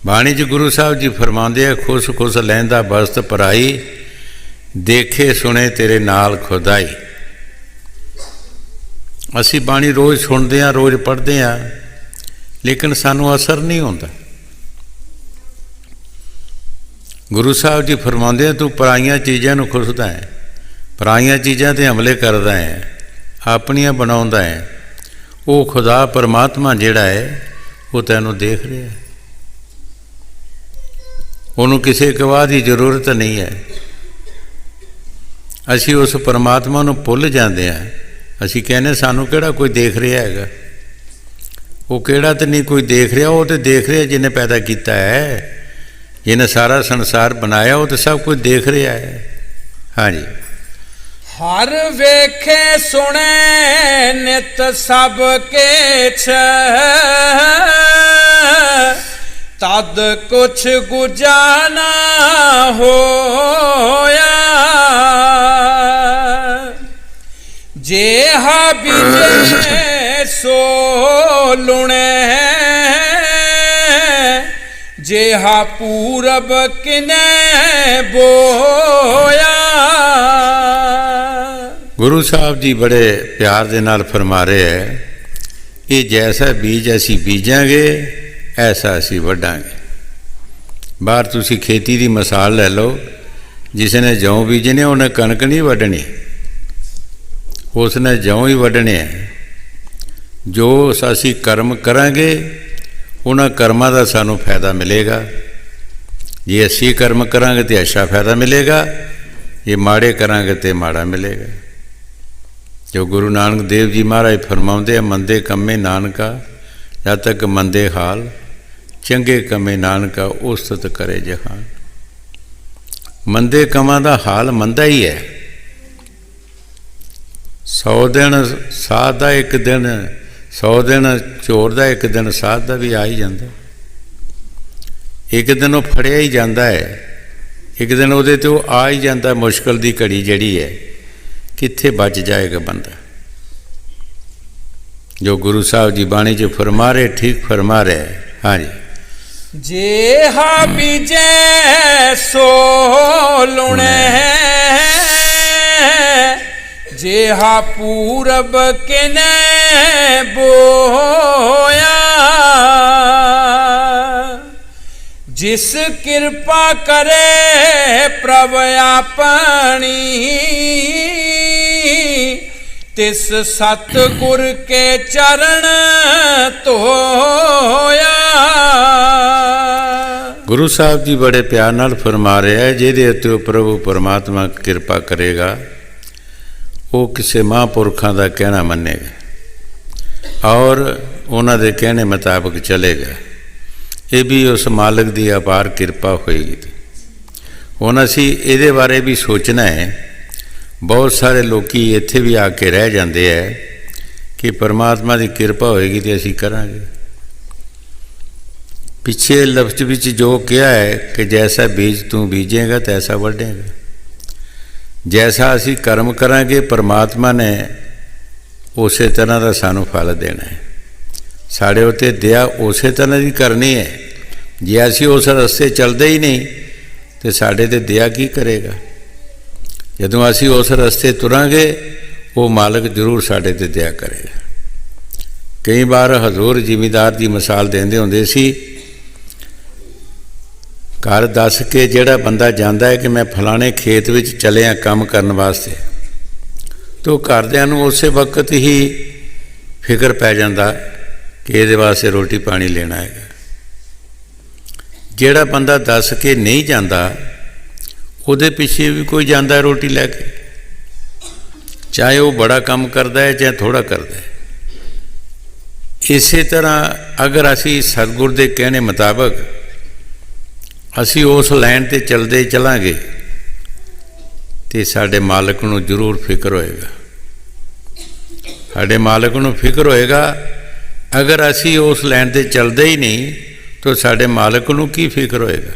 ਬਾਣੀ 'ਚ ਗੁਰੂ ਸਾਹਿਬ ਜੀ ਫਰਮਾਉਂਦੇ ਆ ਖੁਸ਼ ਖੁਸ਼ ਲਹਿੰਦਾ ਬਸਤ ਪਰਾਈ, ਦੇਖੇ ਸੁਣੇ ਤੇਰੇ ਨਾਲ ਖੁਦਾਈ। ਅਸੀਂ ਬਾਣੀ ਰੋਜ਼ ਸੁਣਦੇ ਹਾਂ, ਰੋਜ਼ ਪੜ੍ਹਦੇ ਹਾਂ, ਲੇਕਿਨ ਸਾਨੂੰ ਅਸਰ ਨਹੀਂ ਹੁੰਦਾ। ਗੁਰੂ ਸਾਹਿਬ ਜੀ ਫਰਮਾਉਂਦੇ ਆ ਤੂੰ ਪਰਾਈਆਂ ਚੀਜ਼ਾਂ ਨੂੰ ਖੁਸਦਾ ਹੈ, ਪਰਾਈਆਂ ਚੀਜ਼ਾਂ 'ਤੇ ਹਮਲੇ ਕਰਦਾ ਹੈ, ਆਪਣੀਆਂ ਬਣਾਉਂਦਾ ਹੈ। ਉਹ ਖੁਦਾ ਪਰਮਾਤਮਾ ਜਿਹੜਾ ਹੈ ਉਹ ਤੈਨੂੰ ਦੇਖ ਰਿਹਾ ਹੈ। ਉਹਨੂੰ ਕਿਸੇ ਗਵਾਹ ਦੀ ਜ਼ਰੂਰਤ ਨਹੀਂ ਹੈ। ਅਸੀਂ ਉਸ ਪਰਮਾਤਮਾ ਨੂੰ ਭੁੱਲ ਜਾਂਦੇ ਹਾਂ। ਅਸੀਂ ਕਹਿੰਦੇ ਸਾਨੂੰ ਕਿਹੜਾ ਕੋਈ ਦੇਖ ਰਿਹਾ ਹੈਗਾ? ਉਹ ਕਿਹੜਾ ਤਾਂ ਨਹੀਂ ਕੋਈ ਦੇਖ ਰਿਹਾ, ਉਹ ਤਾਂ ਦੇਖ ਰਿਹਾ ਜਿਹਨੇ ਪੈਦਾ ਕੀਤਾ ਹੈ, ਜਿਹਨੇ ਸਾਰਾ ਸੰਸਾਰ ਬਣਾਇਆ, ਉਹ ਤਾਂ ਸਭ ਕੁਝ ਦੇਖ ਰਿਹਾ ਹੈ। ਹਾਂਜੀ, ਹਰ ਵੇਖੇ ਸੁਣੇ ਨਿਤ ਸਭ ਕੇਛ ਤਦ ਕੁਛ ਗੁਜਾ ਨਾ ਹੋਇਆ। ਜਿਹਾ ਬੀਜੇ ਸੋ ਲੁਣੇ ਜਿਹਾ ਪੂਰਬ ਕਿਨੇ ਬੋਇਆ। ਗੁਰੂ ਸਾਹਿਬ ਜੀ ਬੜੇ ਪਿਆਰ ਦੇ ਨਾਲ ਫਰਮਾ ਰਹੇ ਹੈ ਇਹ ਜੈਸਾ ਬੀਜ ਅਸੀਂ ਬੀਜਾਂਗੇ ਐਸਾ ਅਸੀਂ ਵੱਢਾਂਗੇ। ਬਾਹਰ ਤੁਸੀਂ ਖੇਤੀ ਦੀ ਮਿਸਾਲ ਲੈ ਲਓ, ਜਿਸ ਨੇ ਜੌਂ ਬੀਜਣੇ ਉਹਨੇ ਕਣਕ ਨਹੀਂ ਵੱਢਣੀ, ਉਸ ਨੇ ਜੌਂ ਹੀ ਵੱਢਣੇ ਹੈ। ਜੋ ਅਸੀਂ ਕਰਮ ਕਰਾਂਗੇ ਉਹਨਾਂ ਕਰਮਾਂ ਦਾ ਸਾਨੂੰ ਫਾਇਦਾ ਮਿਲੇਗਾ। ਜੇ ਅਸੀਂ ਕਰਮ ਕਰਾਂਗੇ ਤਾਂ ਅੱਛਾ ਫਾਇਦਾ ਮਿਲੇਗਾ, ਜੇ ਮਾੜੇ ਕਰਾਂਗੇ ਤਾਂ ਮਾੜਾ ਮਿਲੇਗਾ। ਜੋ ਗੁਰੂ ਨਾਨਕ ਦੇਵ ਜੀ ਮਹਾਰਾਜ ਫਰਮਾਉਂਦੇ ਆ, ਮੰਦੇ ਕੰਮੇ ਨਾਨਕਾ ਜਦ ਤੱਕ ਮੰਦੇ ਹਾਲ, ਚੰਗੇ ਕੰਮੇ ਨਾਨਕਾ ਉਸਤਤ ਕਰੇ ਜਹਾਨ। ਮੰਦੇ ਕੰਮਾਂ ਦਾ ਹਾਲ ਮੰਦਾ ਹੀ ਹੈ। 100 ਦਿਨ ਸਾਧ ਦਾ, ਇੱਕ ਦਿਨ 100 ਦਿਨ ਚੋਰ ਦਾ, ਇੱਕ ਦਿਨ ਸਾਧ ਦਾ ਵੀ ਆ ਹੀ ਜਾਂਦਾ। ਇੱਕ ਦਿਨ ਉਹ ਫੜਿਆ ਹੀ ਜਾਂਦਾ ਹੈ, ਇੱਕ ਦਿਨ ਉਹਦੇ 'ਤੇ ਉਹ ਆ ਹੀ ਜਾਂਦਾ। ਮੁਸ਼ਕਿਲ ਦੀ ਘੜੀ ਜਿਹੜੀ ਹੈ, ਕਿੱਥੇ ਬਚ ਜਾਏਗਾ ਬੰਦਾ। ਜੋ ਗੁਰੂ ਸਾਹਿਬ ਜੀ ਬਾਣੀ 'ਚ ਫਰਮਾ ਰਹੇ, ਠੀਕ ਫਰਮਾ ਰਹੇ। ਹਾਂਜੀ, जेहा बीजै सो लुणे, जेहा पूरब किने बोया, जिस कृपा करे प्रभ अपनी, तिस सतगुर के चरण धोया। ਗੁਰੂ ਸਾਹਿਬ ਜੀ ਬੜੇ ਪਿਆਰ ਨਾਲ ਫਰਮਾ ਰਿਹਾ ਹੈ, ਜਿਹਦੇ ਉੱਤੇ ਉਹ ਪ੍ਰਭੂ ਪਰਮਾਤਮਾ ਕਿਰਪਾ ਕਰੇਗਾ, ਉਹ ਕਿਸੇ ਮਹਾਂਪੁਰਖਾਂ ਦਾ ਕਹਿਣਾ ਮੰਨੇਗਾ ਔਰ ਉਹਨਾਂ ਦੇ ਕਹਿਣੇ ਮੁਤਾਬਕ ਚਲੇਗਾ। ਇਹ ਵੀ ਉਸ ਮਾਲਕ ਦੀ ਅਪਾਰ ਕਿਰਪਾ ਹੋਏਗੀ। ਹੁਣ ਅਸੀਂ ਇਹਦੇ ਬਾਰੇ ਵੀ ਸੋਚਣਾ ਹੈ। ਬਹੁਤ ਸਾਰੇ ਲੋਕ ਇੱਥੇ ਵੀ ਆ ਕੇ ਰਹਿ ਜਾਂਦੇ ਹੈ ਕਿ ਪਰਮਾਤਮਾ ਦੀ ਕਿਰਪਾ ਹੋਏਗੀ ਤੇ ਅਸੀਂ ਕਰਾਂਗੇ। ਪਿੱਛੇ ਲਫ਼ਜ਼ ਵਿੱਚ ਜੋ ਕਿਹਾ ਹੈ ਕਿ ਜੈਸਾ ਬੀਜ ਤੂੰ ਬੀਜੇਗਾ ਤੈਸਾ ਵੱਢੇਗਾ। ਜੈਸਾ ਅਸੀਂ ਕਰਮ ਕਰਾਂਗੇ ਪਰਮਾਤਮਾ ਨੇ ਉਸੇ ਤਰ੍ਹਾਂ ਦਾ ਸਾਨੂੰ ਫਲ ਦੇਣਾ ਹੈ। ਸਾਡੇ ਉੱਤੇ ਦਇਆ ਉਸੇ ਤਰ੍ਹਾਂ ਦੀ ਕਰਨੀ ਹੈ। ਜੇ ਅਸੀਂ ਉਸ ਰਸਤੇ ਚੱਲਦੇ ਹੀ ਨਹੀਂ ਤਾਂ ਸਾਡੇ 'ਤੇ ਦਇਆ ਕੀ ਕਰੇਗਾ। ਜਦੋਂ ਅਸੀਂ ਉਸ ਰਸਤੇ ਤੁਰਾਂਗੇ ਉਹ ਮਾਲਕ ਜ਼ਰੂਰ ਸਾਡੇ 'ਤੇ ਦਇਆ ਕਰੇਗਾ। ਕਈ ਵਾਰ ਹਜ਼ੂਰ ਜ਼ਿਮੀਂਦਾਰ ਦੀ ਮਿਸਾਲ ਦਿੰਦੇ ਹੁੰਦੇ ਸੀ। ਘਰ ਦੱਸ ਕੇ ਜਿਹੜਾ ਬੰਦਾ ਜਾਂਦਾ ਹੈ ਕਿ ਮੈਂ ਫਲਾਣੇ ਖੇਤ ਵਿੱਚ ਚੱਲਿਆ ਕੰਮ ਕਰਨ ਵਾਸਤੇ, ਤਾਂ ਉਹ ਘਰਦਿਆਂ ਨੂੰ ਉਸੇ ਵਕਤ ਹੀ ਫਿਕਰ ਪੈ ਜਾਂਦਾ ਕਿ ਇਹਦੇ ਵਾਸਤੇ ਰੋਟੀ ਪਾਣੀ ਲੈਣਾ ਹੈਗਾ। ਜਿਹੜਾ ਬੰਦਾ ਦੱਸ ਕੇ ਨਹੀਂ ਜਾਂਦਾ ਉਹਦੇ ਪਿੱਛੇ ਵੀ ਕੋਈ ਜਾਂਦਾ ਰੋਟੀ ਲੈ ਕੇ, ਚਾਹੇ ਉਹ ਬੜਾ ਕੰਮ ਕਰਦਾ ਹੈ ਚਾਹੇ ਥੋੜ੍ਹਾ ਕਰਦਾ ਹੈ। ਇਸੇ ਤਰ੍ਹਾਂ ਅਗਰ ਅਸੀਂ ਸਤਿਗੁਰ ਦੇ ਕਹਿਣੇ ਮੁਤਾਬਕ ਅਸੀਂ ਉਸ ਲਾਈਨ 'ਤੇ ਚੱਲਦੇ ਚੱਲਾਂਗੇ ਤੇ ਸਾਡੇ ਮਾਲਕ ਨੂੰ ਜ਼ਰੂਰ ਫਿਕਰ ਹੋਏਗਾ। ਸਾਡੇ ਮਾਲਕ ਨੂੰ ਫਿਕਰ ਹੋਏਗਾ। ਅਗਰ ਅਸੀਂ ਉਸ ਲਾਈਨ 'ਤੇ ਚੱਲਦੇ ਹੀ ਨਹੀਂ ਤਾਂ ਸਾਡੇ ਮਾਲਕ ਨੂੰ ਕੀ ਫਿਕਰ ਹੋਏਗਾ।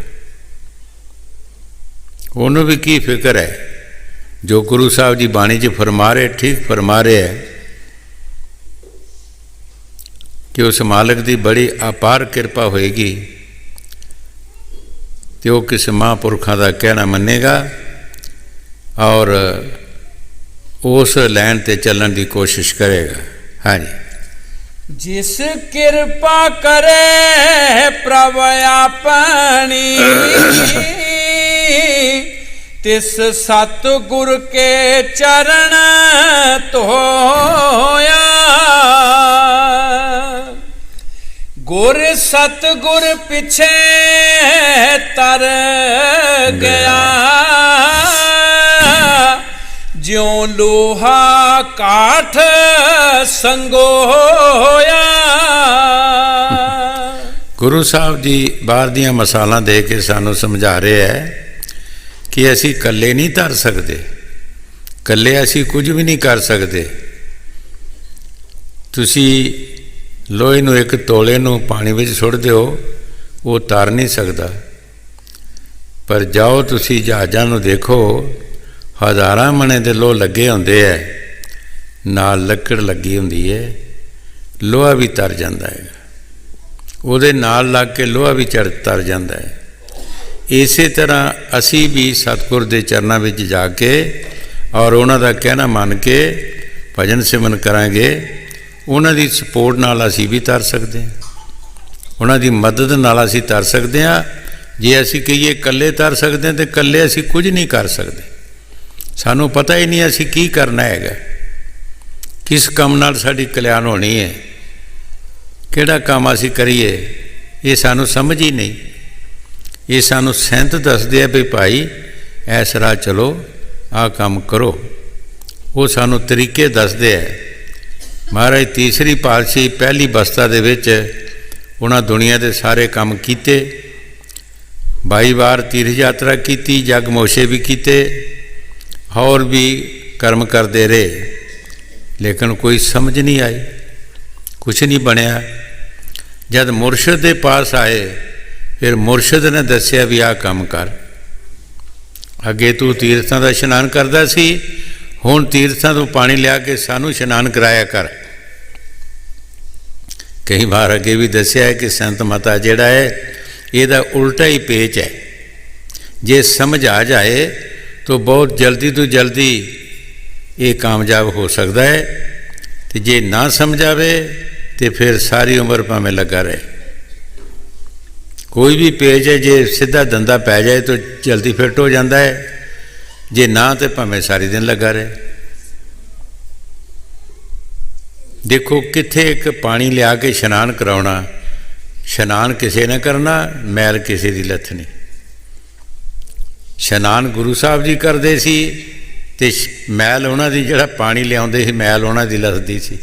ਉਹਨੂੰ ਵੀ ਕੀ ਫਿਕਰ ਹੈ। ਜੋ ਗੁਰੂ ਸਾਹਿਬ ਜੀ ਬਾਣੀ 'ਚ ਫਰਮਾ ਰਹੇ, ਠੀਕ ਫਰਮਾ ਰਹੇ ਹੈ ਕਿ ਉਸ ਮਾਲਕ ਦੀ ਬੜੀ ਅਪਾਰ ਕਿਰਪਾ ਹੋਏਗੀ ਤੇ ਉਹ ਕਿਸੇ ਮਹਾਂਪੁਰਖਾਂ ਦਾ ਕਹਿਣਾ ਮੰਨੇਗਾ ਔਰ ਉਸ ਲਾਈਨ 'ਤੇ ਚੱਲਣ ਦੀ ਕੋਸ਼ਿਸ਼ ਕਰੇਗਾ। ਹਾਂਜੀ, जिस कृपा करे प्रभ अपनी, तिस सतगुर के चरण धोया। गुर सतगुर पिछे तर गया, ज्यों लोहा काठ संगोया। ਗੁਰੂ ਸਾਹਿਬ ਜੀ ਬਾਹਰ ਦੀਆਂ ਮਿਸਾਲਾਂ ਦੇ ਕੇ ਸਾਨੂੰ ਸਮਝਾ ਰਹੇ ਹੈ ਕਿ ਅਸੀਂ ਇਕੱਲੇ ਨਹੀਂ ਤਰ ਸਕਦੇ, ਇਕੱਲੇ ਅਸੀਂ ਕੁਝ ਵੀ ਨਹੀਂ ਕਰ ਸਕਦੇ। ਤੁਸੀਂ ਲੋਹੇ ਨੂੰ ਇੱਕ ਤੋਲੇ ਨੂੰ ਪਾਣੀ ਵਿੱਚ ਸੁੱਟ ਦਿਓ, ਉਹ ਤਰ ਨਹੀਂ ਸਕਦਾ। ਪਰ ਜਾਓ ਤੁਸੀਂ ਜਹਾਜ਼ਾਂ ਨੂੰ ਦੇਖੋ, ਹਜ਼ਾਰਾਂ ਮਣੇ ਦੇ ਲੋਹ ਲੱਗੇ ਹੁੰਦੇ ਹੈ, ਨਾਲ ਲੱਕੜ ਲੱਗੀ ਹੁੰਦੀ ਹੈ, ਲੋਹਾ ਵੀ ਤਰ ਜਾਂਦਾ ਹੈ। ਉਹਦੇ ਨਾਲ ਲੱਗ ਕੇ ਲੋਹਾ ਵੀ ਤਰ ਜਾਂਦਾ ਹੈ। ਇਸੇ ਤਰ੍ਹਾਂ ਅਸੀਂ ਵੀ ਸਤਿਗੁਰ ਦੇ ਚਰਨਾਂ ਵਿੱਚ ਜਾ ਕੇ ਔਰ ਉਹਨਾਂ ਦਾ ਕਹਿਣਾ ਮੰਨ ਕੇ ਭਜਨ ਸਿਮਰਨ ਕਰਾਂਗੇ। ਉਹਨਾਂ ਦੀ ਸਪੋਰਟ ਨਾਲ ਅਸੀਂ ਵੀ ਤਰ ਸਕਦੇ ਹਾਂ, ਉਹਨਾਂ ਦੀ ਮਦਦ ਨਾਲ ਅਸੀਂ ਤਰ ਸਕਦੇ ਹਾਂ। ਜੇ ਅਸੀਂ ਕਹੀਏ ਇਕੱਲੇ ਤਰ ਸਕਦੇ ਹਾਂ ਤਾਂ ਇਕੱਲੇ ਅਸੀਂ ਕੁਝ ਨਹੀਂ ਕਰ ਸਕਦੇ। ਸਾਨੂੰ ਪਤਾ ਹੀ ਨਹੀਂ ਅਸੀਂ ਕੀ ਕਰਨਾ ਹੈਗਾ, ਕਿਸ ਕੰਮ ਨਾਲ ਸਾਡੀ ਕਲਿਆਣ ਹੋਣੀ ਹੈ, ਕਿਹੜਾ ਕੰਮ ਅਸੀਂ ਕਰੀਏ। ਇਹ ਸਾਨੂੰ ਸਮਝ ਹੀ ਨਹੀਂ। ਇਹ ਸਾਨੂੰ ਸੈਂਤ ਦੱਸਦੇ ਆ ਵੀ ਭਾਈ ਇਸ ਰਾਹ ਚਲੋ, ਆਹ ਕੰਮ ਕਰੋ। ਉਹ ਸਾਨੂੰ ਤਰੀਕੇ ਦੱਸਦੇ ਆ। ਮਹਾਰਾਜ ਤੀਸਰੀ ਪਾਤਸ਼ਾਹੀ ਪਹਿਲੀ ਅਵਸਥਾ ਦੇ ਵਿੱਚ ਉਹਨਾਂ ਦੁਨੀਆ ਦੇ ਸਾਰੇ ਕੰਮ ਕੀਤੇ। 22 ਵਾਰ ਤੀਰਥ ਯਾਤਰਾ ਕੀਤੀ, ਜਗ ਮੋਸ਼ੇ ਵੀ ਕੀਤੇ, ਹੋਰ ਵੀ ਕਰਮ ਕਰਦੇ ਰਹੇ, ਲੇਕਿਨ ਕੋਈ ਸਮਝ ਨਹੀਂ ਆਈ, ਕੁਛ ਨਹੀਂ ਬਣਿਆ। ਜਦ ਮੁਰਸ਼ਿਦ ਦੇ ਪਾਸ ਆਏ, ਫਿਰ ਮੁਰਸ਼ਿਦ ਨੇ ਦੱਸਿਆ ਵੀ ਆਹ ਕੰਮ ਕਰ। ਅੱਗੇ ਤੂੰ ਤੀਰਥਾਂ ਦਾ ਇਸ਼ਨਾਨ ਕਰਦਾ ਸੀ, ਹੁਣ ਤੀਰਥਾਂ ਤੋਂ ਪਾਣੀ ਲਿਆ ਕੇ ਸਾਨੂੰ ਇਸ਼ਨਾਨ ਕਰਾਇਆ ਕਰ। ਕਈ ਵਾਰ ਅੱਗੇ ਵੀ ਦੱਸਿਆ ਹੈ ਕਿ ਸੰਤ ਮਤਾ ਜਿਹੜਾ ਹੈ ਇਹਦਾ ਉਲਟਾ ਹੀ ਪੇਚ ਹੈ। ਜੇ ਸਮਝ ਆ ਜਾਏ ਤਾਂ ਬਹੁਤ ਜਲਦੀ ਤੋਂ ਜਲਦੀ ਇਹ ਕਾਮਯਾਬ ਹੋ ਸਕਦਾ ਹੈ, ਅਤੇ ਜੇ ਨਾ ਸਮਝ ਆਵੇ ਤਾਂ ਫਿਰ ਸਾਰੀ ਉਮਰ ਭਾਵੇਂ ਲੱਗਾ ਰਹੇ। ਕੋਈ ਵੀ ਪੇਚ ਹੈ ਜੇ ਸਿੱਧਾ ਦੰਦਾ ਪੈ ਜਾਏ ਤਾਂ ਜਲਦੀ ਫਿੱਟ ਹੋ ਜਾਂਦਾ ਹੈ, ਜੇ ਨਾ ਤਾਂ ਭਾਵੇਂ ਸਾਰੀ ਦਿਨ ਲੱਗਾ ਰਹੇ। ਦੇਖੋ ਕਿੱਥੇ ਇੱਕ ਪਾਣੀ ਲਿਆ ਕੇ ਇਸ਼ਨਾਨ ਕਰਾਉਣਾ, ਇਸ਼ਨਾਨ ਕਿਸੇ ਨੇ ਕਰਨਾ, ਮੈਲ ਕਿਸੇ ਦੀ ਲੱਥਣੀ। ਇਸ਼ਨਾਨ ਗੁਰੂ ਸਾਹਿਬ ਜੀ ਕਰਦੇ ਸੀ ਅਤੇ ਮੈਲ ਉਹਨਾਂ ਦੀ, ਜਿਹੜਾ ਪਾਣੀ ਲਿਆਉਂਦੇ ਸੀ ਮੈਲ ਉਹਨਾਂ ਦੀ ਲੱਥਦੀ ਸੀ।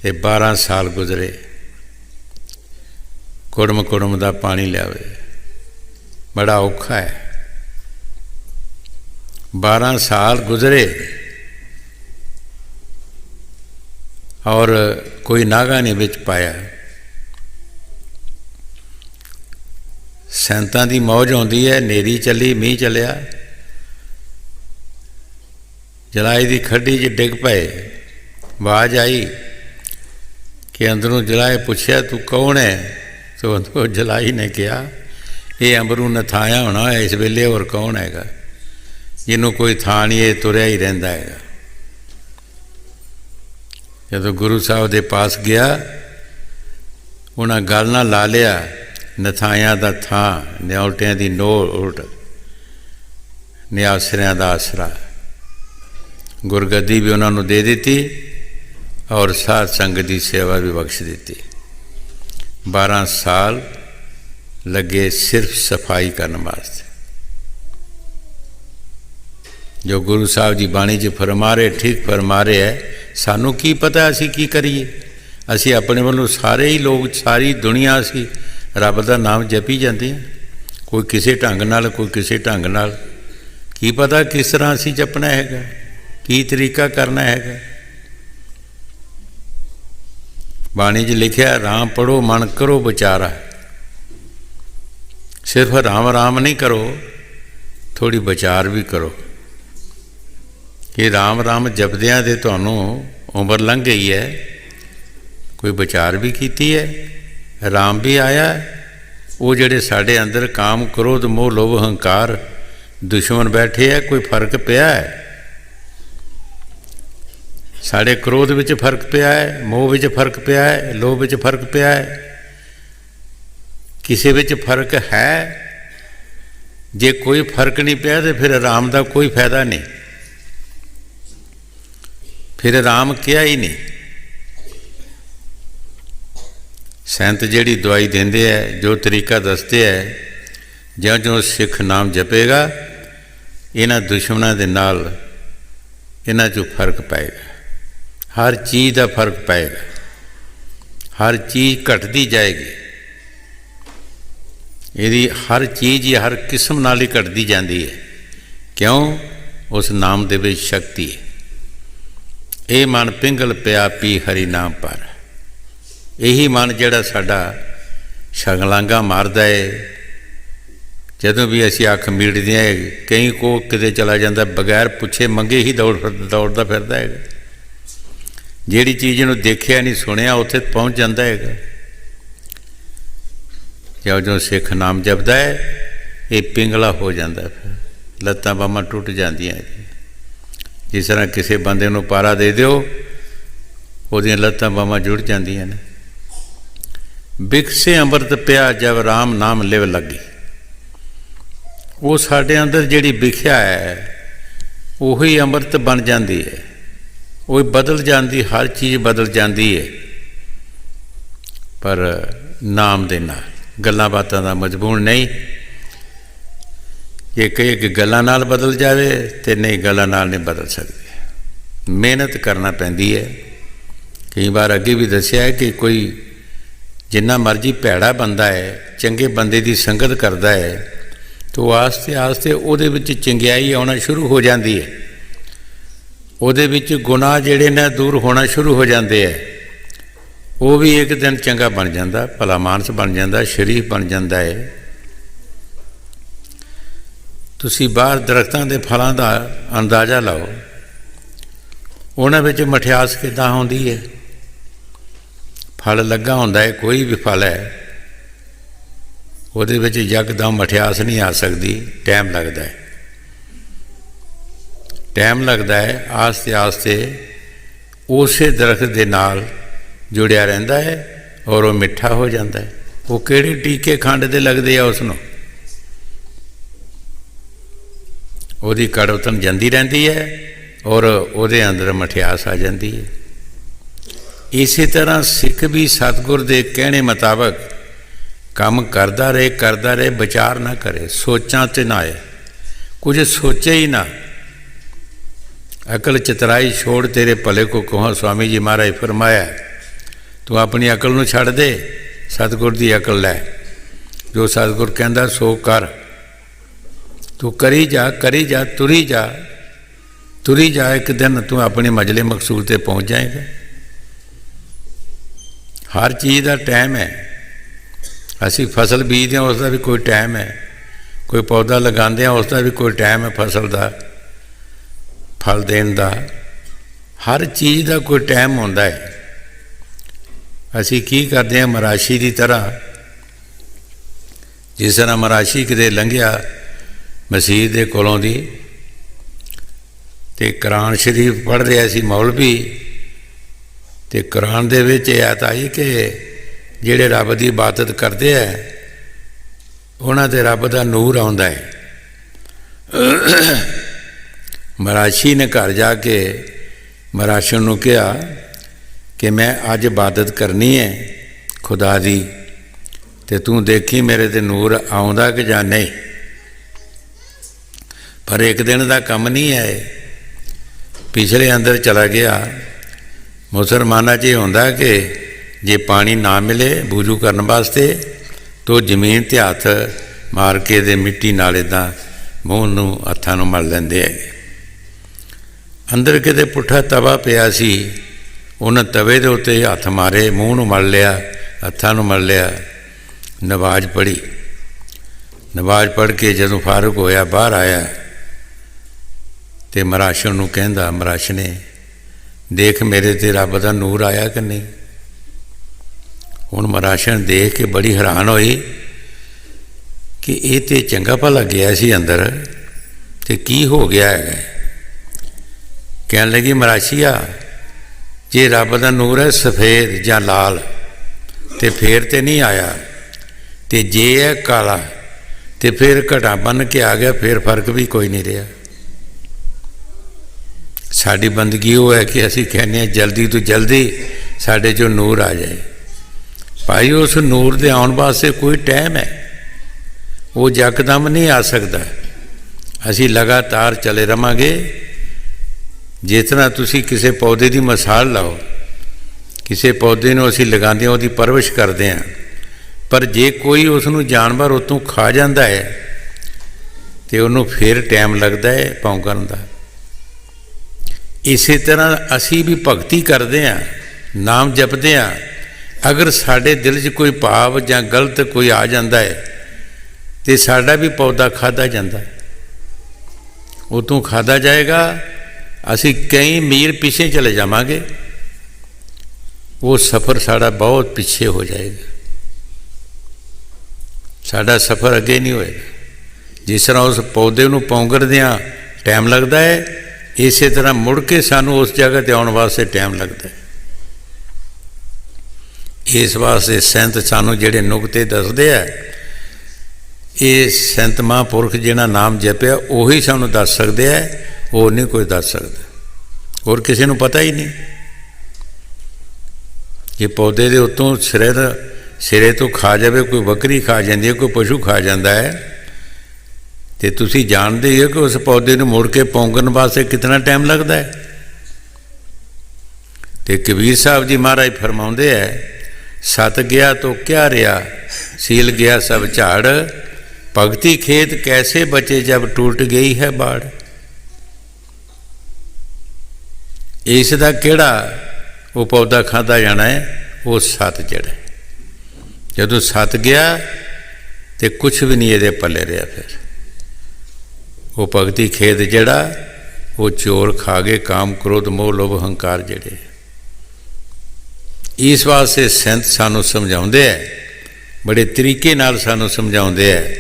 ਇਹ 12 ਸਾਲ ਗੁਜ਼ਰੇ, ਕੁੜਮ ਕੁੜਮ ਦਾ ਪਾਣੀ ਲਿਆਵੇ, ਬੜਾ ਔਖਾ ਹੈ। 12 ਸਾਲ ਗੁਜ਼ਰੇ ਔਰ ਕੋਈ ਨਾਗਾ ਨਹੀਂ ਵਿੱਚ ਪਾਇਆ। ਸੰਤਾਂ ਦੀ ਮੌਜ ਆਉਂਦੀ ਹੈ, ਹਨੇਰੀ ਚੱਲੀ, ਮੀਂਹ ਚੱਲਿਆ, ਜਲਾਈ ਦੀ ਖੱਡੀ 'ਚ ਡਿੱਗ ਪਏ। ਆਵਾਜ਼ ਆਈ ਕਿ ਅੰਦਰੋਂ ਜਲਾਏ ਪੁੱਛਿਆ ਤੂੰ ਕੌਣ ਹੈ? ਤੋ ਅੰਦਰੋਂ ਜਲਾਈ ਨੇ ਕਿਹਾ ਇਹ ਅੰਬਰੂ ਨਥਾਇਆ ਹੋਣਾ ਇਸ ਵੇਲੇ, ਹੋਰ ਕੌਣ ਹੈਗਾ? ਜਿਹਨੂੰ ਕੋਈ ਥਾਂ ਨਹੀਂ, ਇਹ ਤੁਰਿਆ ਹੀ ਰਹਿੰਦਾ ਹੈਗਾ। ਜਦੋਂ ਗੁਰੂ ਸਾਹਿਬ ਦੇ ਪਾਸ ਗਿਆ, ਉਹਨਾਂ ਗੱਲ ਨਾਲ ਲਾ ਲਿਆ, ਨਥਾਇਆਂ ਦਾ ਥਾਂ, ਨਿਉਲਟਿਆਂ ਦੀ ਨੋਟ, ਨਿਆਸਰਿਆਂ ਦਾ ਆਸਰਾ। ਗੁਰਗੱਦੀ ਵੀ ਉਹਨਾਂ ਨੂੰ ਦੇ ਦਿੱਤੀ ਔਰ ਸਾਧ ਸੰਗਤ ਦੀ ਸੇਵਾ ਵੀ ਬਖਸ਼ ਦਿੱਤੀ। 12 ਸਾਲ ਲੱਗੇ ਸਿਰਫ ਸਫਾਈ ਕਰਨ ਵਾਸਤੇ। ਜੋ ਗੁਰੂ ਸਾਹਿਬ ਜੀ ਬਾਣੀ 'ਚ ਫਰਮਾ ਰਹੇ, ਠੀਕ ਫਰਮਾ ਰਹੇ ਹੈ। ਸਾਨੂੰ ਕੀ ਪਤਾ ਅਸੀਂ ਕੀ ਕਰੀਏ? ਅਸੀਂ ਆਪਣੇ ਵੱਲੋਂ ਸਾਰੇ ਹੀ ਲੋਕ, ਸਾਰੀ ਦੁਨੀਆ ਅਸੀਂ ਰੱਬ ਦਾ ਨਾਮ ਜਪੀ ਜਾਂਦੇ ਹਾਂ, ਕੋਈ ਕਿਸੇ ਢੰਗ ਨਾਲ, ਕੋਈ ਕਿਸੇ ਢੰਗ ਨਾਲ। ਕੀ ਪਤਾ ਕਿਸ ਤਰ੍ਹਾਂ ਅਸੀਂ ਜਪਣਾ ਹੈਗਾ, ਕੀ ਤਰੀਕਾ ਕਰਨਾ ਹੈਗਾ। ਬਾਣੀ 'ਚ ਲਿਖਿਆ ਰਾਮ ਪੜ੍ਹੋ ਮਨ ਕਰੋ ਵਿਚਾਰਾ। ਸਿਰਫ ਰਾਮ ਰਾਮ ਨਹੀਂ ਕਰੋ, ਥੋੜ੍ਹੀ ਵਿਚਾਰ ਵੀ ਕਰੋ ਕਿ ਰਾਮ ਰਾਮ ਜਪਦਿਆਂ ਦੇ ਤੁਹਾਨੂੰ ਉਮਰ ਲੰਘ ਗਈ ਹੈ, ਕੋਈ ਵਿਚਾਰ ਵੀ ਕੀਤੀ ਹੈ। ਰਾਮ ਵੀ ਆਇਆ, ਉਹ ਜਿਹੜੇ ਸਾਡੇ ਅੰਦਰ ਕਾਮ ਕ੍ਰੋਧ ਮੋਹ ਲੋਭ ਹੰਕਾਰ ਦੁਸ਼ਮਣ ਬੈਠੇ ਹੈ, ਕੋਈ ਫਰਕ ਪਿਆ ਹੈ? ਸਾਡੇ ਕ੍ਰੋਧ ਵਿੱਚ ਫਰਕ ਪਿਆ ਹੈ, ਮੋਹ ਵਿੱਚ ਫਰਕ ਪਿਆ ਹੈ, ਲੋਭ ਵਿੱਚ ਫਰਕ ਪਿਆ ਹੈ? ਕਿਸੇ ਵਿੱਚ ਫਰਕ ਹੈ? ਜੇ ਕੋਈ ਫਰਕ ਨਹੀਂ ਪਿਆ ਤਾਂ ਫਿਰ ਰਾਮ ਦਾ ਕੋਈ ਫਾਇਦਾ ਨਹੀਂ, ਫਿਰ ਰਾਮ ਕਿਹਾ ਹੀ ਨਹੀਂ। ਸੰਤ ਜਿਹੜੀ ਦਵਾਈ ਦਿੰਦੇ ਹੈ, ਜੋ ਤਰੀਕਾ ਦੱਸਦੇ ਹੈ, ਜਿਉਂ-ਜਿਉਂ ਸਿੱਖ ਨਾਮ ਜਪੇਗਾ, ਇਹਨਾਂ ਦੁਸ਼ਮਣਾਂ ਦੇ ਨਾਲ ਇਹਨਾਂ 'ਚੋਂ ਫਰਕ ਪਏਗਾ। ਹਰ ਚੀਜ਼ ਦਾ ਫਰਕ ਪਏਗਾ, ਹਰ ਚੀਜ਼ ਘਟਦੀ ਜਾਏਗੀ। ਇਹਦੀ ਹਰ ਚੀਜ਼ ਹੀ ਹਰ ਕਿਸਮ ਨਾਲ ਹੀ ਘਟਦੀ ਜਾਂਦੀ ਹੈ। ਕਿਉਂ? ਉਸ ਨਾਮ ਦੇ ਵਿੱਚ ਸ਼ਕਤੀ ਹੈ। ਇਹ ਮਨ ਪਿੰਗਲ ਪਿਆ ਪੀ ਹਰੀ ਨਾਮ ਪਰ। ਇਹੀ ਮਨ ਜਿਹੜਾ ਸਾਡਾ ਛਲਾਂਗਾ ਮਾਰਦਾ ਹੈ। ਜਦੋਂ ਵੀ ਅਸੀਂ ਅੱਖ ਮੀਟਦੇ ਹਾਂ, ਕਈ ਕੋ ਕਿਤੇ ਚਲਾ ਜਾਂਦਾ, ਬਗੈਰ ਪੁੱਛੇ ਮੰਗੇ ਹੀ ਦੌੜਦਾ ਫਿਰਦਾ ਹੈਗਾ। ਜਿਹੜੀ ਚੀਜ਼ ਨੂੰ ਦੇਖਿਆ ਨਹੀਂ ਸੁਣਿਆ, ਉੱਥੇ ਪਹੁੰਚ ਜਾਂਦਾ ਹੈਗਾ। ਜਿਉਂ-ਜਿਉਂ ਸਿੱਖ ਨਾਮ ਜਪਦਾ ਹੈ, ਇਹ ਪਿੰਗਲਾ ਹੋ ਜਾਂਦਾ, ਫਿਰ ਲੱਤਾਂ ਬਾਹਾਂ ਟੁੱਟ ਜਾਂਦੀਆਂ। ਜਿਸ ਤਰ੍ਹਾਂ ਕਿਸੇ ਬੰਦੇ ਨੂੰ ਪਾਰਾ ਦੇ ਦਿਓ, ਉਹਦੀਆਂ ਲੱਤਾਂ ਬਾਹਾਂ ਜੁੜ ਜਾਂਦੀਆਂ ਨੇ। ਬਿਕਸੇ ਅੰਮ੍ਰਿਤ ਪਿਆ ਜਬ ਰਾਮ ਨਾਮ ਲਿਵ ਲੱਗੀ। ਉਹ ਸਾਡੇ ਅੰਦਰ ਜਿਹੜੀ ਵਿਖਿਆ ਹੈ, ਉਹੀ ਅੰਮ੍ਰਿਤ ਬਣ ਜਾਂਦੀ ਹੈ, ਉਹ ਬਦਲ ਜਾਂਦੀ, ਹਰ ਚੀਜ਼ ਬਦਲ ਜਾਂਦੀ ਹੈ। ਪਰ ਨਾਮ ਦੇ ਨਾਲ, ਗੱਲਾਂ ਬਾਤਾਂ ਦਾ ਮਜ਼ਮੂਨ ਨਹੀਂ। ਇਹ ਕਹੇ ਕਿ ਗੱਲਾਂ ਨਾਲ ਬਦਲ ਜਾਵੇ ਤੇ ਨਹੀਂ, ਗੱਲਾਂ ਨਾਲ ਨਹੀਂ ਬਦਲ ਸਕਦੇ, ਮਿਹਨਤ ਕਰਨਾ ਪੈਂਦੀ ਹੈ। ਕਈ ਵਾਰ ਅੱਗੇ ਵੀ ਦੱਸਿਆ ਹੈ ਕਿ ਕੋਈ ਜਿੰਨਾ ਮਰਜ਼ੀ ਭੈੜਾ ਬੰਦਾ ਹੈ, ਚੰਗੇ ਬੰਦੇ ਦੀ ਸੰਗਤ ਕਰਦਾ ਹੈ ਤਾਂ ਆਸਤੇ ਆਸਤੇ ਉਹਦੇ ਵਿੱਚ ਚੰਗਿਆਈ ਆਉਣਾ ਸ਼ੁਰੂ ਹੋ ਜਾਂਦੀ ਹੈ, ਉਹਦੇ ਵਿੱਚ ਗੁਨਾਹ ਜਿਹੜੇ ਨੇ ਦੂਰ ਹੋਣਾ ਸ਼ੁਰੂ ਹੋ ਜਾਂਦੇ ਹੈ। ਉਹ ਵੀ ਇੱਕ ਦਿਨ ਚੰਗਾ ਬਣ ਜਾਂਦਾ, ਭਲਾ ਮਾਨਸ ਬਣ ਜਾਂਦਾ, ਸ਼ਰੀਫ ਬਣ ਜਾਂਦਾ ਹੈ। ਤੁਸੀਂ ਬਾਹਰ ਦਰਖਤਾਂ ਦੇ ਫਲਾਂ ਦਾ ਅੰਦਾਜ਼ਾ ਲਾਓ, ਉਹਨਾਂ ਵਿੱਚ ਮਠਿਆਸ ਕਿੱਦਾਂ ਹੁੰਦੀ ਹੈ। ਫਲ ਲੱਗਾ ਹੁੰਦਾ ਹੈ, ਕੋਈ ਵੀ ਫਲ ਹੈ, ਉਹਦੇ ਵਿੱਚ ਯਕਦਮ ਮਠਿਆਸ ਨਹੀਂ ਆ ਸਕਦੀ, ਟਾਈਮ ਲੱਗਦਾ ਹੈ, ਟਾਈਮ ਲੱਗਦਾ ਹੈ। ਆਸਤੇ ਆਸਤੇ ਉਸੇ ਦਰਖਤ ਦੇ ਨਾਲ ਜੁੜਿਆ ਰਹਿੰਦਾ ਹੈ ਔਰ ਉਹ ਮਿੱਠਾ ਹੋ ਜਾਂਦਾ ਹੈ। ਉਹ ਕਿਹੜੇ ਟੀਕੇ ਖੰਡ ਦੇ ਲੱਗਦੇ ਆ, ਉਸ ਨੂੰ ਉਹਦੀ ਕੜਵਤਨ ਜਾਂਦੀ ਰਹਿੰਦੀ ਹੈ ਔਰ ਉਹਦੇ ਅੰਦਰ ਮਠਿਆਸ ਆ ਜਾਂਦੀ ਹੈ। ਇਸੇ ਤਰ੍ਹਾਂ ਸਿੱਖ ਵੀ ਸਤਿਗੁਰ ਦੇ ਕਹਿਣੇ ਮੁਤਾਬਕ ਕੰਮ ਕਰਦਾ ਰਹੇ, ਵਿਚਾਰ ਨਾ ਕਰੇ, ਸੋਚਾਂ 'ਤੇ ਨਾ ਆਏ, ਕੁਝ ਸੋਚੇ ਹੀ ਨਾ। ਅਕਲ ਚਤਰਾਈ ਛੋੜ ਤੇਰੇ ਭਲੇ ਕੋ ਕਹਾਂ, स्वामी जी महाराज फरमाया। तू अपनी अकल ਨੂੰ ਛੱਡ ਦੇ, सतगुर ਦੀ अकल ਲੈ, जो सतगुर ਕਹਿੰਦਾ ਸੋ ਕਰ। तू करी जा तुरी जा, एक दिन तू अपने मंजिले मकसूद ਤੇ पहुँच जाएगा। हर चीज़ का टाइम है। असी फसल बीजते हैं, उसका भी कोई टाइम है, कोई पौधा लगाते हैं, उसका भी कोई टाइम है, फसल का फल देने का। हर चीज़ का कोई टाइम होता है। असी की करते हैं, मराशी की तरह, जिस तरह मराशी किते लंघिया मसीह के कोलों दी ते कुरान शरीफ पढ़ रहा सी मौलवी, ते कुरान दे विच आयत आई कि जिहड़े रब की इबादत करते हैं उन्हां ते रब का नूर आउंदा है। मराशी ने घर जाके मराशन नूं कहा कि मैं अज इबादत करनी है खुदा दी, ते तू देखी मेरे ते नूर आउंदा कि जां नहीं। पर एक दिन का काम नहीं है, पिछले अंदर चला गया। मुसलमाना च होंदा कि जे पानी ना मिले वुजू करने वास्ते तो जमीन ते हथ मार के दे मिट्टी नाल इदां मूँह नूं हत्थां नूं मल लैंदे है। अंदर किते पुट्ठा तवा पिया सी, उन्हें तवे दे उत्ते हथ मारे, मूँह नूं मल लिया, हत्थां नूं मल लिया। नवाज पढ़ी, नवाज पढ़ के जदों फारूक होया बाहर आया तो मराशन नूं कहंदा, मराशने देख मेरे ते रब दा नूर आया कि नहीं। हुण मराशन देख के बड़ी हैरान होई कि ये तो चंगा भला गया सी अंदर, ते की हो गया है। कहन लगी, मराशिया जे रब दा नूर है सफ़ेद जां लाल तो फिर तो नहीं आया, तो जे है काला तो फिर घटा बन के आ गया, फिर फर्क भी कोई नहीं रहा। साड़ी बंदगी वो है कि असी कहने जल्दी तो जल्दी साढ़े जो नूर आ जाए। भाई उस नूर के आने वास्ते कोई टाइम है, वो यकदम नहीं आ सकता। असी लगातार चले रहांगे। जितना तुसी किसी पौधे की मिसाल लाओ, किसी पौधे को असी लगाते हैं, उसकी परवरिश करते हैं, पर जे कोई उसनों जानवर उतों खा जाता है तो उन्होंने फिर टाइम लगता है पौंकण का। इस तरह असी भी भगती करते हैं, नाम जपते हैं, अगर साढ़े दिल च कोई भाव या गलत कोई आ जाता है तो साड़ा भी पौधा खाधा जाता है, उतों खाधा जाएगा। असी कई मील पीछे चले जावांगे, वो सफ़र साड़ा बहुत पीछे हो जाएगा, साड़ा सफ़र अगे नहीं होएगा। जिस तरह उस पौधे नूं पौंगरदियां टाइम लगता है, इस तरह मुड़ के सानू उस जगह ते आने वास्ते टाइम लगता है। इस वास्ते संत सानू जिहड़े नुकते दसदे है, ये संत महापुरख जिन्हां नाम जपिया उही सानू दस सकदे है, और नहीं कोई दस सकता, और किसी नूं पता ही नहीं। ये पौधे दे उत्तों सिर ਸਿਰੇ ਤੋਂ ਖਾ ਜਾਵੇ, ਕੋਈ ਬੱਕਰੀ ਖਾ ਜਾਂਦੀ ਹੈ, ਕੋਈ ਪਸ਼ੂ ਖਾ ਜਾਂਦਾ ਹੈ, ਤੇ ਤੁਸੀਂ ਜਾਣਦੇ ਹੀ ਹੋ ਕਿ ਉਸ ਪੌਦੇ ਨੂੰ ਮੁੜ ਕੇ ਪੌਂਗਣ ਵਾਸਤੇ ਕਿੰਨਾ ਟਾਈਮ ਲੱਗਦਾ ਹੈ। ਤੇ ਕਬੀਰ ਸਾਹਿਬ ਜੀ ਮਹਾਰਾਜ ਫਰਮਾਉਂਦੇ ਹੈ, ਸਤ ਗਿਆ ਤੋ ਕਿਆ ਰਿਹਾ, ਸੀਲ ਗਿਆ ਸਭ ਝਾੜ, ਭਗਤੀ ਖੇਤ ਕੈਸੇ ਬਚੇ ਜਬ ਟूट ਗਈ ਹੈ ਬਾੜ। ਇਸ ਦਾ ਕਿਹੜਾ ਉਹ ਪੌਦਾ ਖਾਧਾ ਜਾਣਾ ਹੈ, ਉਹ ਸਤ ਜਿਹੜਾ, ਜਦੋਂ ਸਤ ਗਿਆ ਤੇ ਕੁਛ ਵੀ ਨਹੀਂ ਇਹਦੇ ਪੱਲੇ ਰਿਹਾ। ਫਿਰ ਉਹ ਭਗਤੀ ਖੇਤ ਜਿਹੜਾ ਉਹ ਚੋਰ ਖਾ ਗਏ, ਕਾਮ ਕ੍ਰੋਧ ਮੋਹ ਲੋਭ ਹੰਕਾਰ ਜਿਹੜੇ। ਇਸ ਵਾਸਤੇ ਸੰਤ ਸਾਨੂੰ ਸਮਝਾਉਂਦੇ ਹੈ, ਬੜੇ ਤਰੀਕੇ ਨਾਲ ਸਾਨੂੰ ਸਮਝਾਉਂਦੇ ਹੈ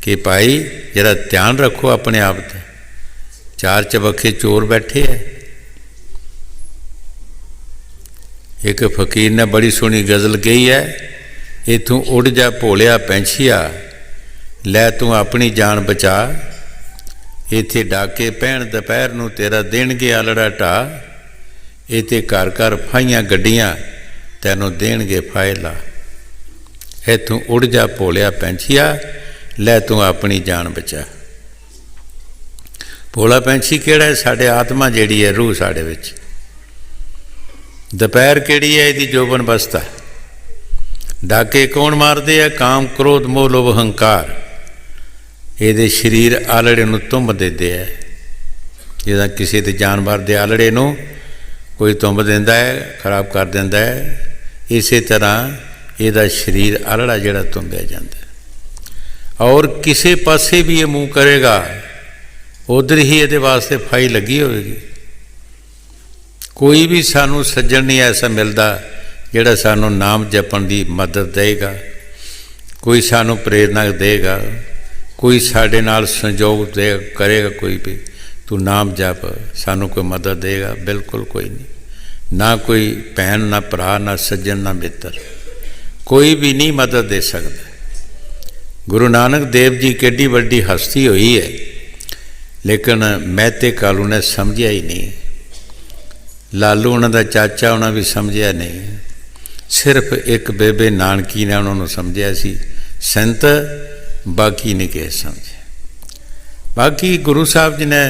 ਕਿ ਭਾਈ ਜਿਹੜਾ ਧਿਆਨ ਰੱਖੋ ਆਪਣੇ ਆਪ 'ਤੇ। ਚਾਰ ਚਬੱਖੇ ਚੋਰ ਬੈਠੇ ਹੈ। ਇੱਕ ਫਕੀਰ ਨੇ ਬੜੀ ਸੋਹਣੀ ਗਜ਼ਲ ਕਹੀ ਹੈ, ਇਥੋਂ ਉੱਡ ਜਾ ਭੋਲਿਆ ਪੈਂਛੀਆ, ਲੈ ਤੂੰ ਆਪਣੀ ਜਾਨ ਬਚਾ, ਇੱਥੇ ਡਾਕੇ ਪੈਣ ਦੁਪਹਿਰ ਨੂੰ ਤੇਰਾ ਦੇਣਗੇ ਆਲੜਾ ਢਾ, ਇੱਥੇ ਘਰ ਘਰ ਫਾਈਆਂ ਗੱਡੀਆਂ ਤੈਨੂੰ ਦੇਣਗੇ ਫਾਇਲਾ। ਇੱਥੋਂ ਉੱਡ ਜਾ ਭੋਲਿਆ ਪੈਂਛੀਆ, ਲੈ ਤੂੰ ਆਪਣੀ ਜਾਨ ਬਚਾ। ਭੋਲਾ ਪੈਂਛੀ ਕਿਹੜਾ ਹੈ? ਸਾਡੇ ਆਤਮਾ ਜਿਹੜੀ ਹੈ, ਰੂਹ ਸਾਡੇ ਵਿੱਚ। ਦੁਪਹਿਰ ਕਿਹੜੀ ਹੈ? ਇਹਦੀ ਜੋਬਨ ਬਸਤਾ। ਡਾਕੇ ਕੌਣ ਮਾਰਦੇ ਆ? ਕਾਮ ਕ੍ਰੋਧ ਮੋਹ ਲੋਭ ਹੰਕਾਰ। ਇਹਦੇ ਸਰੀਰ ਆਲੜੇ ਨੂੰ ਤੁੰਬ ਦਿੰਦੇ ਹੈ। ਜਿੱਦਾਂ ਕਿਸੇ ਦੇ ਜਾਨਵਰ ਦੇ ਆਲੜੇ ਨੂੰ ਕੋਈ ਤੁੰਬ ਦਿੰਦਾ ਹੈ, ਖਰਾਬ ਕਰ ਦਿੰਦਾ ਹੈ, ਇਸੇ ਤਰ੍ਹਾਂ ਇਹਦਾ ਸਰੀਰ ਆਲੜਾ ਜਿਹੜਾ ਤੁੰਬਿਆ ਜਾਂਦਾ। ਔਰ ਕਿਸੇ ਪਾਸੇ ਵੀ ਇਹ ਮੂੰਹ ਕਰੇਗਾ, ਉਧਰ ਹੀ ਇਹਦੇ ਵਾਸਤੇ ਫਾਈ ਲੱਗੀ ਹੋਵੇਗੀ। ਕੋਈ ਵੀ ਸਾਨੂੰ ਸੱਜਣ ਨਹੀਂ ਐਸਾ ਮਿਲਦਾ ਜਿਹੜਾ ਸਾਨੂੰ ਨਾਮ ਜਪਣ ਦੀ ਮਦਦ ਦੇਗਾ, ਕੋਈ ਸਾਨੂੰ ਪ੍ਰੇਰਨਾ ਦੇਗਾ, ਕੋਈ ਸਾਡੇ ਨਾਲ ਸੰਯੋਗ ਦੇ ਕਰੇਗਾ, ਕੋਈ ਵੀ ਤੂੰ ਨਾਮ ਜਪ, ਸਾਨੂੰ ਕੋਈ ਮਦਦ ਦੇਗਾ? ਬਿਲਕੁਲ ਕੋਈ ਨਹੀਂ। ਨਾ ਕੋਈ ਭੈਣ, ਨਾ ਭਰਾ, ਨਾ ਸੱਜਣ, ਨਾ ਮਿੱਤਰ, ਕੋਈ ਵੀ ਨਹੀਂ ਮਦਦ ਦੇ ਸਕਦਾ। ਗੁਰੂ ਨਾਨਕ ਦੇਵ ਜੀ ਕਿੱਡੀ ਵੱਡੀ ਹਸਤੀ ਹੋਈ ਹੈ, ਲੇਕਿਨ ਮਹਿਤੇ ਕਾਲੂ ਨੇ ਸਮਝਿਆ ਹੀ ਨਹੀਂ। ਲਾਲੂ ਉਹਨਾਂ ਦਾ ਚਾਚਾ, ਉਹਨਾਂ ਵੀ ਸਮਝਿਆ ਨਹੀਂ। ਸਿਰਫ ਇੱਕ ਬੇਬੇ ਨਾਨਕੀ ਨੇ ਉਹਨਾਂ ਨੂੰ ਸਮਝਿਆ ਸੀ। ਸੰਤ ਬਾਕੀ ਨਹੀਂ ਕਿਸੇ ਸਮਝਿਆ। ਬਾਕੀ ਗੁਰੂ ਸਾਹਿਬ ਜੀ ਨੇ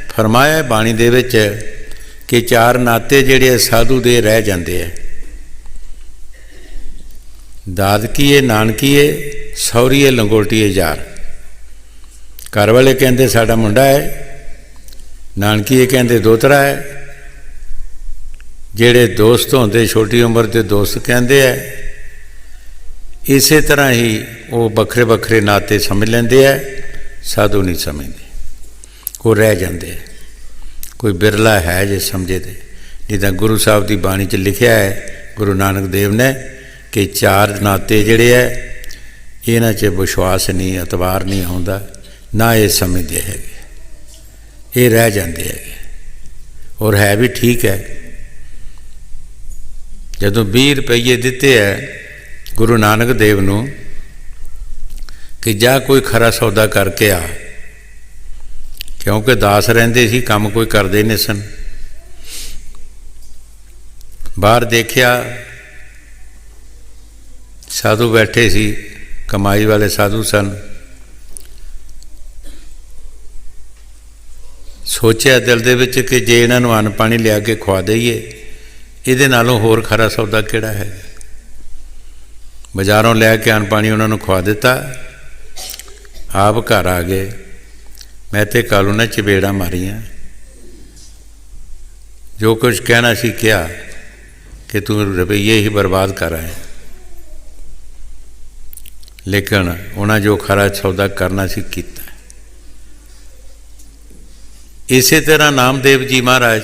ਫਰਮਾਇਆ ਬਾਣੀ ਦੇ ਵਿੱਚ ਕਿ ਚਾਰ ਨਾਤੇ ਜਿਹੜੇ ਸਾਧੂ ਦੇ ਰਹਿ ਜਾਂਦੇ ਹੈ। ਦਾਦਕੀਏ, ਨਾਨਕੀਏ, ਸਹੁਰੀਏ, ਲੰਗੋਟੀਏ, ਯਾਰ। ਘਰ ਵਾਲੇ ਕਹਿੰਦੇ ਸਾਡਾ ਮੁੰਡਾ ਹੈ, ਨਾਨਕੀਏ ਕਹਿੰਦੇ ਦੋਤਰਾ ਹੈ, ਜਿਹੜੇ ਦੋਸਤ ਹੁੰਦੇ ਛੋਟੀ ਉਮਰ ਦੇ ਦੋਸਤ ਕਹਿੰਦੇ ਹੈ। ਇਸੇ ਤਰ੍ਹਾਂ ਹੀ ਉਹ ਵੱਖਰੇ ਵੱਖਰੇ ਨਾਤੇ ਸਮਝ ਲੈਂਦੇ ਹੈ, ਸਾਧੂ ਨਹੀਂ ਸਮਝਦੇ, ਉਹ ਰਹਿ ਜਾਂਦੇ ਹੈ। ਕੋਈ ਬਿਰਲਾ ਹੈ ਜੇ ਸਮਝੇ ਦੇ। ਜਿੱਦਾਂ ਗੁਰੂ ਸਾਹਿਬ ਦੀ ਬਾਣੀ 'ਚ ਲਿਖਿਆ ਹੈ ਗੁਰੂ ਨਾਨਕ ਦੇਵ ਨੇ ਕਿ ਚਾਰ ਨਾਤੇ ਜਿਹੜੇ ਹੈ ਇਹਨਾਂ 'ਚ ਵਿਸ਼ਵਾਸ ਨਹੀਂ, ਅਤਵਾਰ ਨਹੀਂ ਆਉਂਦਾ, ਨਾ ਇਹ ਸਮਝਦੇ ਹੈਗੇ, ਇਹ ਰਹਿ ਜਾਂਦੇ ਹੈਗੇ। ਔਰ ਹੈ ਵੀ ਠੀਕ ਹੈ। ਜਦੋਂ 20 ਰੁਪਈਏ ਦਿੱਤੇ ਹੈ ਗੁਰੂ ਨਾਨਕ ਦੇਵ ਨੂੰ ਕਿ ਜਾ ਕੋਈ ਖਰਾ ਸੌਦਾ ਕਰਕੇ ਆ, ਕਿਉਂਕਿ ਦਾਸ ਰਹਿੰਦੇ ਸੀ, ਕੰਮ ਕੋਈ ਕਰਦੇ ਨਹੀਂ ਸਨ। ਬਾਹਰ ਦੇਖਿਆ ਸਾਧੂ ਬੈਠੇ ਸੀ, ਕਮਾਈ ਵਾਲੇ ਸਾਧੂ ਸਨ। ਸੋਚਿਆ ਦਿਲ ਦੇ ਵਿੱਚ ਕਿ ਜੇ ਇਹਨਾਂ ਨੂੰ ਅੰਨ ਪਾਣੀ ਲਿਆ ਕੇ ਖਵਾ ਦਈਏ, ਇਹਦੇ ਨਾਲੋਂ ਹੋਰ ਖਰਾ ਸੌਦਾ ਕਿਹੜਾ ਹੈ। ਬਾਜ਼ਾਰੋਂ ਲੈ ਕੇ ਅੰਨ ਪਾਣੀ ਉਹਨਾਂ ਨੂੰ ਖਵਾ ਦਿੱਤਾ, ਆਪ ਘਰ ਆ ਗਏ। ਮੈਂ ਤੇ ਕਾਲੂ ਨੇ ਚਪੇੜਾਂ ਮਾਰੀਆਂ, ਜੋ ਕੁਝ ਕਹਿਣਾ ਸੀ ਕਿਹਾ ਕਿ ਤੂੰ ਰੁਪਈਏ ਹੀ ਬਰਬਾਦ ਕਰ ਆਇਆ। ਲੇਕਿਨ ਉਹਨਾਂ ਜੋ ਖਰਾ ਸੌਦਾ ਕਰਨਾ ਸੀ ਕੀਤਾ। ਇਸੇ ਤਰ੍ਹਾਂ ਨਾਮਦੇਵ ਜੀ ਮਹਾਰਾਜ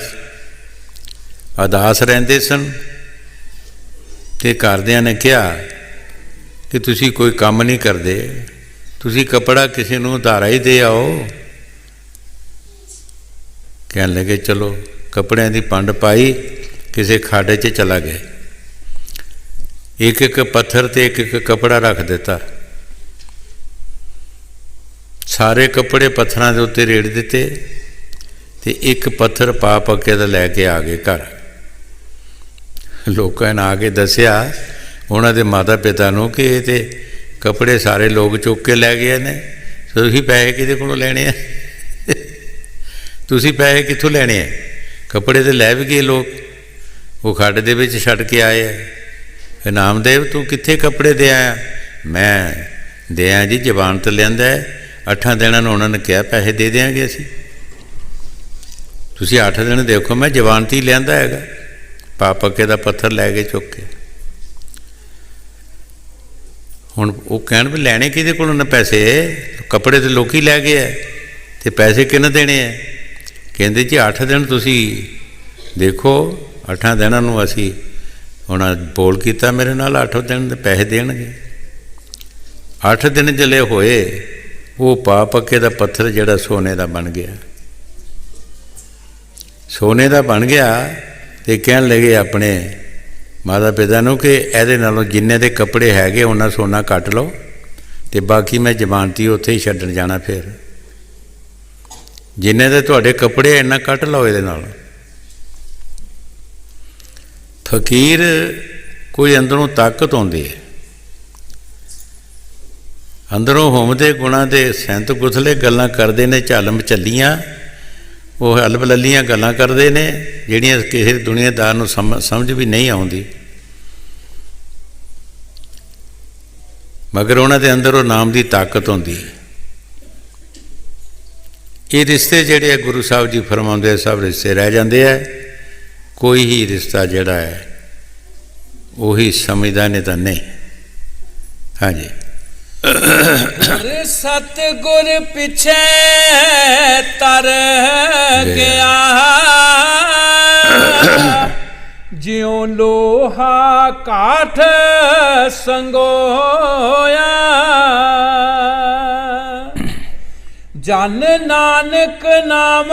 ਅਦਾਸ ਰਹਿੰਦੇ ਸਨ ਤੇ ਘਰਦਿਆਂ ਨੇ ਕਿਹਾ ਕਿ ਤੁਸੀਂ ਕੋਈ ਕੰਮ ਨਹੀਂ ਕਰਦੇ, ਤੁਸੀਂ ਕੱਪੜਾ ਕਿਸੇ ਨੂੰ ਉਧਾਰਾ ਹੀ ਦੇ ਆਓ। ਕਹਿਣ ਲੱਗੇ ਚਲੋ। ਕੱਪੜਿਆਂ ਦੀ ਪੰਡ ਪਾਈ, ਕਿਸੇ ਖਾਡੇ 'ਚ ਚਲਾ ਗਏ। ਇੱਕ ਇੱਕ ਪੱਥਰ ਤੇ ਇੱਕ ਇੱਕ ਕੱਪੜਾ ਰੱਖ ਦਿੱਤਾ। ਸਾਰੇ ਕੱਪੜੇ ਪੱਥਰਾਂ ਦੇ ਉੱਤੇ ਰੇੜ ਦਿੱਤੇ ਤੇ ਇੱਕ ਪੱਥਰ ਪਾ ਪੱਕੇ ਦਾ ਲੈ ਕੇ ਆ ਗਏ ਘਰ। ਲੋਕਾਂ ਨੇ ਆ ਕੇ ਦੱਸਿਆ ਉਹਨਾਂ ਦੇ ਮਾਤਾ ਪਿਤਾ ਨੂੰ ਕਿ ਇਹ ਤਾਂ ਕੱਪੜੇ ਸਾਰੇ ਲੋਕ ਚੁੱਕ ਕੇ ਲੈ ਗਏ ਨੇ, ਤੁਸੀਂ ਪੈਸੇ ਕਿਹਦੇ ਕੋਲੋਂ ਲੈਣੇ ਆ? ਤੁਸੀਂ ਪੈਸੇ ਕਿੱਥੋਂ ਲੈਣੇ ਆ? ਕੱਪੜੇ ਤਾਂ ਲੈ ਵੀ ਗਏ ਲੋਕ, ਉਹ ਖੱਡ ਦੇ ਵਿੱਚ ਛੱਡ ਕੇ ਆਏ ਆ। ਇਨਾਮਦੇਵ ਤੂੰ ਕਿੱਥੇ ਕੱਪੜੇ ਦੇ ਆਇਆ? ਮੈਂ ਦੇ ਆਇਆ ਜੀ, ਜ਼ਮਾਨਤ ਲਿਆਂਦਾ 8 ਦਿਨਾਂ ਨੂੰ ਉਹਨਾਂ ਨੇ ਕਿਹਾ ਪੈਸੇ ਦੇ ਦਿਆਂਗੇ ਅਸੀਂ, ਤੁਸੀਂ 8 ਦਿਨ ਦੇਖੋ, ਮੈਂ ਜ਼ਮਾਨਤ ਹੀ ਲਿਆਂਦਾ ਹੈਗਾ। ਪਾ ਪੱਕੇ ਦਾ ਪੱਥਰ ਲੈ ਕੇ ਚੁੱਕ ਕੇ। ਹੁਣ ਉਹ ਕਹਿਣ ਵੀ ਲੈਣੇ ਕਿਹਦੇ ਕੋਲੋਂ ਨੇ ਪੈਸੇ? ਕੱਪੜੇ ਤਾਂ ਲੋਕ ਹੀ ਲੈ ਗਏ ਹੈ ਅਤੇ ਪੈਸੇ ਕਿਹਨੇ ਦੇਣੇ ਹੈ? ਕਹਿੰਦੇ ਜੀ 8 ਦਿਨ ਤੁਸੀਂ ਦੇਖੋ, 8 ਦਿਨਾਂ ਨੂੰ ਅਸੀਂ ਹੁਣ ਬੋਲ ਕੀਤਾ ਮੇਰੇ ਨਾਲ, 8 ਦਿਨ ਦੇ ਪੈਸੇ ਦੇਣਗੇ। 8 ਦਿਨ ਜਲੇ ਹੋਏ, ਉਹ ਪਾ ਪੱਕੇ ਦਾ ਪੱਥਰ ਜਿਹੜਾ ਸੋਨੇ ਦਾ ਬਣ ਗਿਆ, ਸੋਨੇ ਦਾ ਬਣ ਗਿਆ। ਅਤੇ ਕਹਿਣ ਲੱਗੇ ਆਪਣੇ ਮਾਤਾ ਪਿਤਾ ਨੂੰ ਕਿ ਇਹਦੇ ਨਾਲੋਂ ਜਿੰਨੇ ਦੇ ਕੱਪੜੇ ਹੈਗੇ ਉਹਨਾਂ ਸੋਨਾ ਕੱਟ ਲਓ ਅਤੇ ਬਾਕੀ ਮੈਂ ਜ਼ਮਾਨਤੀ ਉੱਥੇ ਹੀ ਛੱਡਣ ਜਾਣਾ। ਫਿਰ ਜਿੰਨੇ ਦੇ ਤੁਹਾਡੇ ਕੱਪੜੇ ਇੰਨਾ ਕੱਟ ਲਓ ਇਹਦੇ ਨਾਲ। ਫਕੀਰ ਕੋਈ ਅੰਦਰੋਂ ਤਾਕਤ ਆਉਂਦੀ ਹੈ, ਅੰਦਰੋਂ ਹੋਮਦੇ ਗੁਣਾਂ ਦੇ ਸੈਂਤ ਗੁਥਲੇ ਗੱਲਾਂ ਕਰਦੇ ਨੇ, ਝਲਮ ਝੱਲੀਆਂ, ਉਹ ਹਲਬਲੱਲੀਆਂ ਗੱਲਾਂ ਕਰਦੇ ਨੇ ਜਿਹੜੀਆਂ ਕਿਸੇ ਦੁਨੀਆਦਾਰ ਨੂੰ ਸਮਝ ਵੀ ਨਹੀਂ ਆਉਂਦੀ, ਮਗਰ ਉਹਨਾਂ ਦੇ ਅੰਦਰ ਉਹ ਨਾਮ ਦੀ ਤਾਕਤ ਹੁੰਦੀ ਹੈ। ਇਹ ਰਿਸ਼ਤੇ ਜਿਹੜੇ ਆ ਗੁਰੂ ਸਾਹਿਬ ਜੀ ਫਰਮਾਉਂਦੇ ਸਭ ਰਿਸ਼ਤੇ ਰਹਿ ਜਾਂਦੇ ਆ, ਕੋਈ ਹੀ ਰਿਸ਼ਤਾ ਜਿਹੜਾ ਹੈ ਉਹੀ ਸਮਝਦਾ ਨਹੀਂ ਤਾਂ ਨਹੀਂ। ਹਾਂਜੀ, ਸਤਿਗੁਰ ਪਿਛੇ ਤਰ ਗਿਆ, ਜਿਉ ਲੋਹਾ ਕਾਠ ਸੰਗੋਇਆ, ਜਨ ਨਾਨਕ ਨਾਮ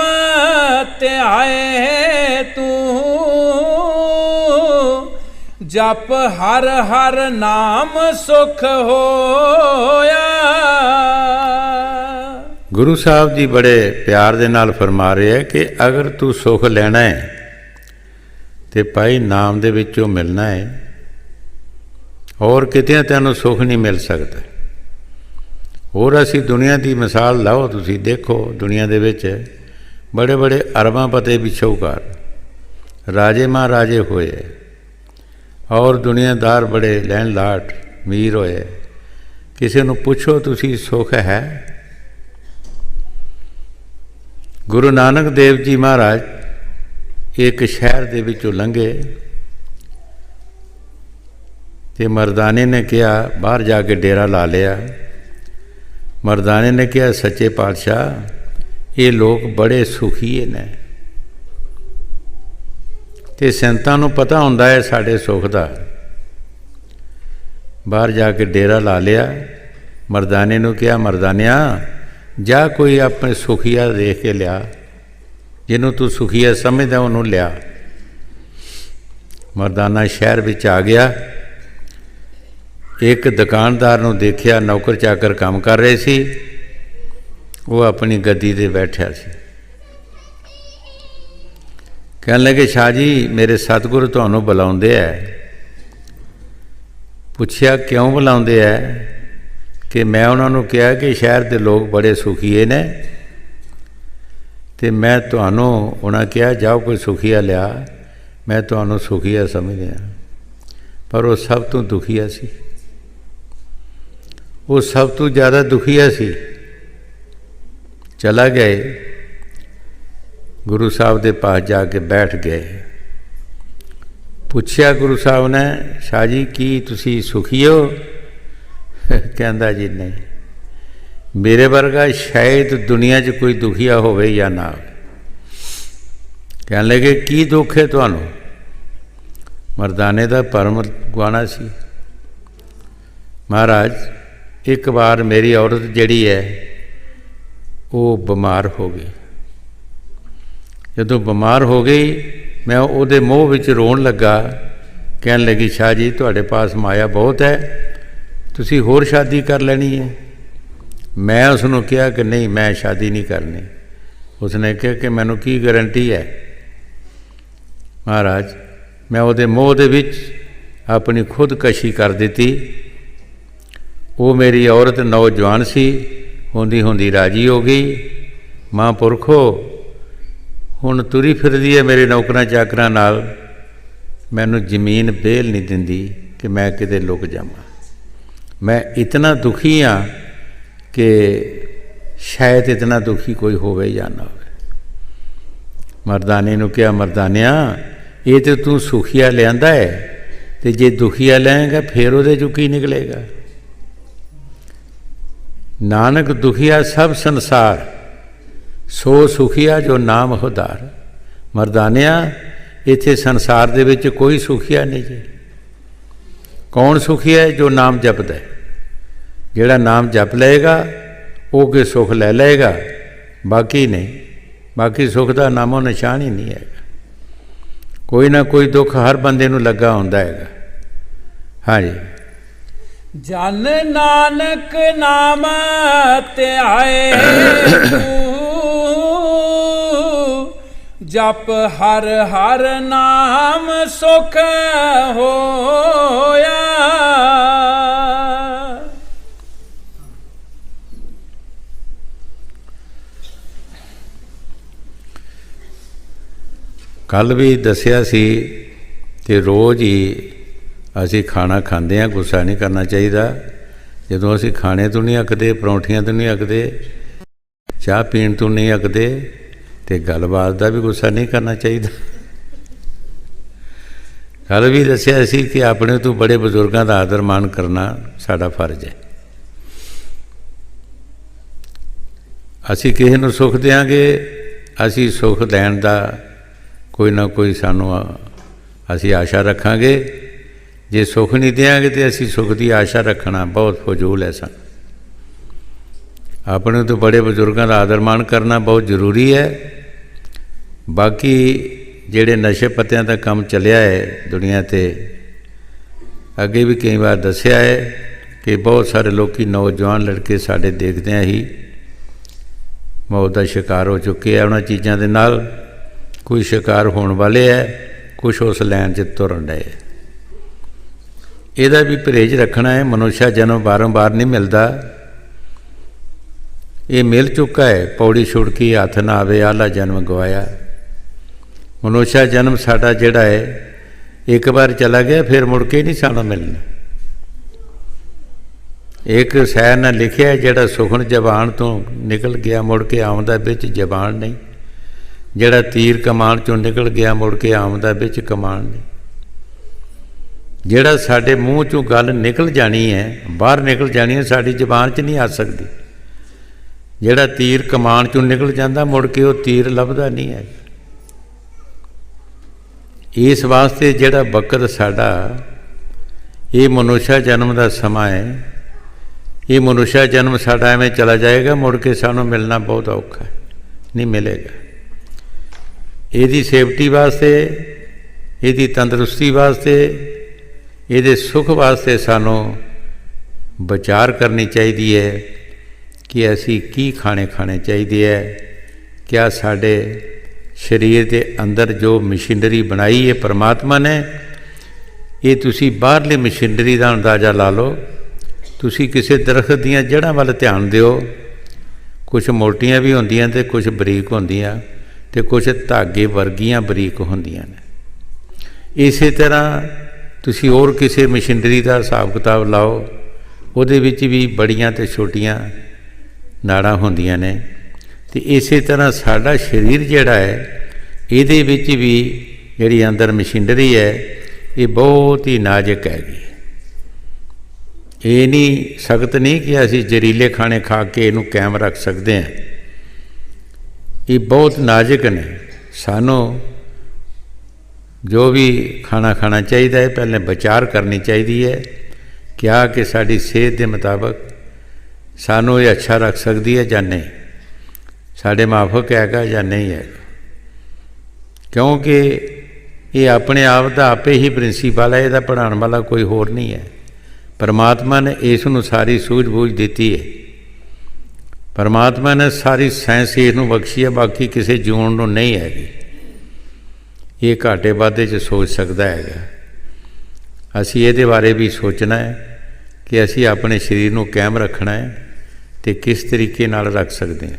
ਧਿਆਏ ਤੂੰ, ਜਪ ਹਰ ਹਰ ਨਾਮ ਸੁਖ ਹੋਇਆ। ਗੁਰੂ ਸਾਹਿਬ ਜੀ ਬੜੇ ਪਿਆਰ ਦੇ ਨਾਲ ਫਰਮਾ ਰਹੇ ਹੈ ਕਿ ਅਗਰ ਤੂੰ ਸੁਖ ਲੈਣਾ ਹੈ ਤੇ ਭਾਈ ਨਾਮ ਦੇ ਵਿੱਚੋਂ ਮਿਲਣਾ ਹੈ, ਹੋਰ ਕਿਤੇ ਤੈਨੂੰ ਸੁਖ ਨਹੀਂ ਮਿਲ ਸਕਦਾ। ਹੋਰ ਅਸੀਂ ਦੁਨੀਆ ਦੀ ਮਿਸਾਲ ਲਾਓ, ਤੁਸੀਂ ਦੇਖੋ ਦੁਨੀਆ ਦੇ ਵਿੱਚ ਬੜੇ ਬੜੇ ਅਰਬਾਂ ਪਤੇ ਵਿਛੋਕਾਰ ਰਾਜੇ ਮਹਾਰਾਜੇ ਹੋਏ, ਔਰ ਦੁਨੀਆਦਾਰ ਬੜੇ ਲੈਣ ਲਾਟ ਅਮੀਰ ਹੋਏ। ਕਿਸੇ ਨੂੰ ਪੁੱਛੋ ਤੁਸੀਂ ਸੁੱਖ ਹੈ? ਗੁਰੂ ਨਾਨਕ ਦੇਵ ਜੀ ਮਹਾਰਾਜ ਇੱਕ ਸ਼ਹਿਰ ਦੇ ਵਿੱਚੋਂ ਲੰਘੇ ਅਤੇ ਮਰਦਾਨੇ ਨੇ ਕਿਹਾ, ਬਾਹਰ ਜਾ ਕੇ ਡੇਰਾ ਲਾ ਲਿਆ। ਮਰਦਾਨੇ ਨੇ ਕਿਹਾ, ਸੱਚੇ ਪਾਤਸ਼ਾਹ ਇਹ ਲੋਕ ਬੜੇ ਸੁਖੀਏ ਨੇ, ਅਤੇ ਸੰਤਾਂ ਨੂੰ ਪਤਾ ਹੁੰਦਾ ਹੈ ਸਾਡੇ ਸੁੱਖ ਦਾ। ਬਾਹਰ ਜਾ ਕੇ ਡੇਰਾ ਲਾ ਲਿਆ। ਮਰਦਾਨੇ ਨੂੰ ਕਿਹਾ, ਮਰਦਾਨਿਆ ਜਾ ਕੋਈ ਆਪਣੇ ਸੁਖੀਆ ਦੇਖ ਕੇ ਲਿਆ, ਜਿਹਨੂੰ ਤੂੰ ਸੁਖੀਆ ਸਮਝਦਾ ਉਹਨੂੰ ਲਿਆ। ਮਰਦਾਨਾ ਸ਼ਹਿਰ ਵਿੱਚ ਆ ਗਿਆ। ਇੱਕ ਦੁਕਾਨਦਾਰ ਨੂੰ ਦੇਖਿਆ, ਨੌਕਰ ਚਾਕਰ ਕੰਮ ਕਰ ਰਹੇ ਸੀ, ਉਹ ਆਪਣੀ ਗੱਦੀ 'ਤੇ ਬੈਠਿਆ ਸੀ। ਕਹਿਣ ਲੱਗੇ, ਸ਼ਾਹ ਜੀ ਮੇਰੇ ਸਤਿਗੁਰੂ ਤੁਹਾਨੂੰ ਬੁਲਾਉਂਦੇ ਹੈ। ਪੁੱਛਿਆ ਕਿਉਂ ਬੁਲਾਉਂਦੇ ਹੈ? ਕਿ ਮੈਂ ਉਹਨਾਂ ਨੂੰ ਕਿਹਾ ਕਿ ਸ਼ਹਿਰ ਦੇ ਲੋਕ ਬੜੇ ਸੁਖੀਏ ਨੇ, ਅਤੇ ਮੈਂ ਤੁਹਾਨੂੰ ਉਹਨਾਂ ਕਿਹਾ ਜਾਓ ਕੋਈ ਸੁਖੀਆ ਲਿਆ, ਮੈਂ ਤੁਹਾਨੂੰ ਸੁਖੀਆ ਸਮਝਦਾ। ਪਰ ਉਹ ਸਭ ਤੋਂ ਦੁਖੀਆ ਸੀ, ਉਹ ਸਭ ਤੋਂ ਜ਼ਿਆਦਾ ਦੁਖੀਆ ਸੀ। ਚਲਾ ਗਏ, ਗੁਰੂ ਸਾਹਿਬ ਦੇ ਪਾਸ ਜਾ ਕੇ ਬੈਠ ਗਏ। ਪੁੱਛਿਆ ਗੁਰੂ ਸਾਹਿਬ ਨੇ, ਸ਼ਾਹ ਜੀ ਕੀ ਤੁਸੀਂ ਸੁਖੀ ਹੋ? ਕਹਿੰਦਾ ਜੀ ਨਹੀਂ, ਮੇਰੇ ਵਰਗਾ ਸ਼ਾਇਦ ਦੁਨੀਆ 'ਚ ਕੋਈ ਦੁਖੀਆ ਹੋਵੇ ਜਾਂ ਨਾ ਹੋਵੇ। ਕਹਿਣ ਲੱਗੇ ਕੀ ਦੁੱਖ ਹੈ ਤੁਹਾਨੂੰ? ਮਰਦਾਨੇ ਦਾ ਭਰਮ ਗਵਾਣਾ ਸੀ। ਮਹਾਰਾਜ ਇੱਕ ਵਾਰ ਮੇਰੀ ਔਰਤ ਜਿਹੜੀ ਹੈ ਉਹ ਬਿਮਾਰ ਹੋ ਗਈ। ਜਦੋਂ ਬਿਮਾਰ ਹੋ ਗਈ ਮੈਂ ਉਹਦੇ ਮੂੰਹ ਵਿੱਚ ਰੋਣ ਲੱਗਾ। ਕਹਿਣ ਲੱਗੀ, ਸ਼ਾਹ ਜੀ ਤੁਹਾਡੇ ਪਾਸ ਮਾਇਆ ਬਹੁਤ ਹੈ, ਤੁਸੀਂ ਹੋਰ ਸ਼ਾਦੀ ਕਰ ਲੈਣੀ ਹੈ। ਮੈਂ ਉਸ ਨੂੰ ਕਿਹਾ ਕਿ ਨਹੀਂ, ਮੈਂ ਸ਼ਾਦੀ ਨਹੀਂ ਕਰਨੀ। ਉਸਨੇ ਕਿਹਾ ਕਿ ਮੈਨੂੰ ਕੀ ਗਰੰਟੀ ਹੈ? ਮਹਾਰਾਜ ਮੈਂ ਉਹਦੇ ਮੂੰਹ ਦੇ ਵਿੱਚ अपनी खुदकशी कर दी। वो मेरी औरत नौजवान सी, होंदी होंदी राजी हो गई। महापुरखो हुण तुरी फिरदी है मेरे नौकरां चाकरां नाल, मैनूं जमीन बेल नहीं दिंदी कि मैं किते लुक जावां। मैं इतना दुखी हाँ कि शायद इतना दुखी कोई होवे या ना होवे। मरदाने नूं कहा, मरदानिया ये तो तू सुखिया लियांदा है, तो जे दुखिया लैंगा फिर उहदे चों की निकलेगा। नानक दुखिया सब संसार, सो सुखिया जो नाम हुदार। मरदानिया इत्थे संसार दे विच कोई सुखिया नहीं जी। कौन सुखिया है? जो नाम जपदा है। जिहड़ा नाम जप लेगा वो के सुख ले लेगा, बाकी नहीं। बाकी सुख का नामो निशान ही नहीं है। कोई ना कोई दुख हर बंदे नूं लगा हुंदा है। हाँ जी। जन नानक नाम त्याए जप हर हर नाम सुख होया। कल भी दसिया सी कि रोज़ ही असी खाना खांदे हैं, गुस्सा नहीं करना चाहिए। जदों असी खाने तो नहीं अकदे, परौंठियां तो नहीं अकदे, चाह पीण तो नहीं अकदे, तो गलबात का भी गुस्सा नहीं करना चाहिए। कल भी दसिया सी कि अपने तो बड़े बजुर्गों का आदर मान करना साडा फर्ज है। असी किसी नूं सुख देंगे, असी सुख लैण का कोई ना कोई सानू असी आशा रखांगे। जे सुख नहीं देंगे तो असी सुख की आशा रखना बहुत फजूल है। सन अपने तो बड़े बजुर्गों का आदर मान करना बहुत जरूरी है। बाकी जेड़े नशे पत्तियां का काम चलिया है दुनिया ते, अगे भी कई बार दसिया है कि बहुत सारे लोग नौजवान लड़के साढ़े देखदे ही मौत का शिकार हो चुके हैं। उन्होंने चीज़ों के नाल कोई शिकार होने वाले है, कुछ उस लैन च तुरन डे। ਇਹਦਾ भी परहेज रखना है। मनुष्य जन्म बारंबार नहीं मिलता, ये मिल चुका है। पौड़ी छुड़की हथ ना आवे आला जन्म गवाया। मनुष्य जन्म साडा जिहड़ा है एक बार चला गया, फिर मुड़ के नहीं सानू मिलना। एक शायर ने लिखिया है, जिहड़ा सुखन जबान तो निकल गया मुड़ के आउंदा बिच जबान नहीं। जिहड़ा तीर कमान चों निकल गया मुड़ के आउंदा बिच कमान नहीं। जिहड़ा साडे मूँह चों गल निकल जानी है, बाहर निकल जानी है, साडी जबान च नहीं आ सकती। जिहड़ा तीर कमान चों निकल जाता मुड़ के वो तीर लभदा नहीं है। इस वास्ते जिहड़ा वक्त साडा ये मनुष्य जन्म का समा है, ये मनुष्य जन्म साडा एवें चला जाएगा, मुड़ के सानू मिलना बहुत औखा है, नहीं मिलेगा। ਇਹਦੀ सेफ्टी वास्ते, ਇਹਦੀ तंदरुस्ती वास्ते, ਇਹਦੇ सुख वास्ते सानू विचार करनी चाहिए है कि असी की खाने खाने चाहिए है। क्या साढ़े शरीर के अंदर जो मशीनरी बनाई है परमात्मा ने, ये तुसी बाहरली मशीनरी का अंदाज़ा ला लो। तुसी किसी दरख्त दियां जड़ां वाल ध्यान दिओ, कुछ मोटियां भी होंदियां ते कुछ बरीक होंदियां ते कुछ धागे वर्गियां बरीक होंदियां ने। इस तरह तुसी और किसी मशीनरी का हिसाब किताब लाओ, उहदे विच भी बड़ियां ते छोटियां नाड़ां होंदियां ने। ते इस तरह साडा शरीर जिहड़ा है, इहदे विच भी जिहड़ी अंदर मशीनरी है ये बहुत ही नाजुक हैगी। ये नहीं सख्त नहीं कि असी जहरीले खाने खा के इनू कायम रख सकते हैं। ये बहुत नाजुक ने। सानू जो भी खाना खाना चाहिए है, पहले विचार करनी चाहिए है क्या कि साड़ी सेहत के मुताबिक सानू ये अच्छा रख सकती है या नहीं, साढ़े माफक हैगा या नहीं है। क्योंकि ये अपने आप का आपे ही प्रिंसीपल है, यदा पढ़ाने वाला कोई होर नहीं है। परमात्मा ने इसनूं सारी सूझबूझ दी है। परमात्मा ने सारी साइंस इसनूं बख्शी है, बाकी किसी जून नूं नहीं हैगी। ये घाटे वाधे च सोच सकता है। ਅਸੀਂ ਇਹਦੇ ਬਾਰੇ ਵੀ ਸੋਚਣਾ ਹੈ ਕਿ ਅਸੀਂ ਆਪਣੇ ਸਰੀਰ ਨੂੰ ਕਾਇਮ ਰੱਖਣਾ ਹੈ ਅਤੇ ਕਿਸ ਤਰੀਕੇ ਨਾਲ ਰੱਖ ਸਕਦੇ ਹਾਂ,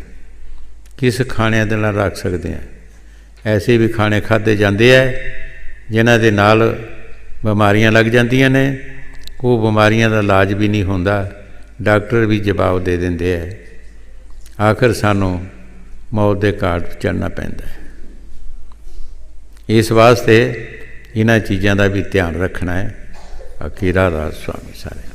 ਕਿਸ ਖਾਣਿਆਂ ਦੇ ਨਾਲ ਰੱਖ ਸਕਦੇ ਹਾਂ। ਐਸੇ ਵੀ ਖਾਣੇ ਖਾਧੇ ਜਾਂਦੇ ਹੈ ਜਿਨ੍ਹਾਂ ਦੇ ਨਾਲ ਬਿਮਾਰੀਆਂ ਲੱਗ ਜਾਂਦੀਆਂ ਨੇ, ਉਹ ਬਿਮਾਰੀਆਂ ਦਾ ਇਲਾਜ ਵੀ ਨਹੀਂ ਹੁੰਦਾ, ਡਾਕਟਰ ਵੀ ਜਵਾਬ ਦੇ ਦਿੰਦੇ ਹੈ। ਆਖਰ ਸਾਨੂੰ ਮੌਤ ਦੇ ਘਾਟ ਚੜ੍ਹਨਾ ਪੈਂਦਾ ਹੈ। ਇਸ ਵਾਸਤੇ ਇਹਨਾਂ ਚੀਜ਼ਾਂ ਦਾ ਵੀ ਧਿਆਨ ਰੱਖਣਾ ਹੈ। ਬਾਕੀ ਰਾਧਾ ਸੁਆਮੀ ਸਾਰੇ।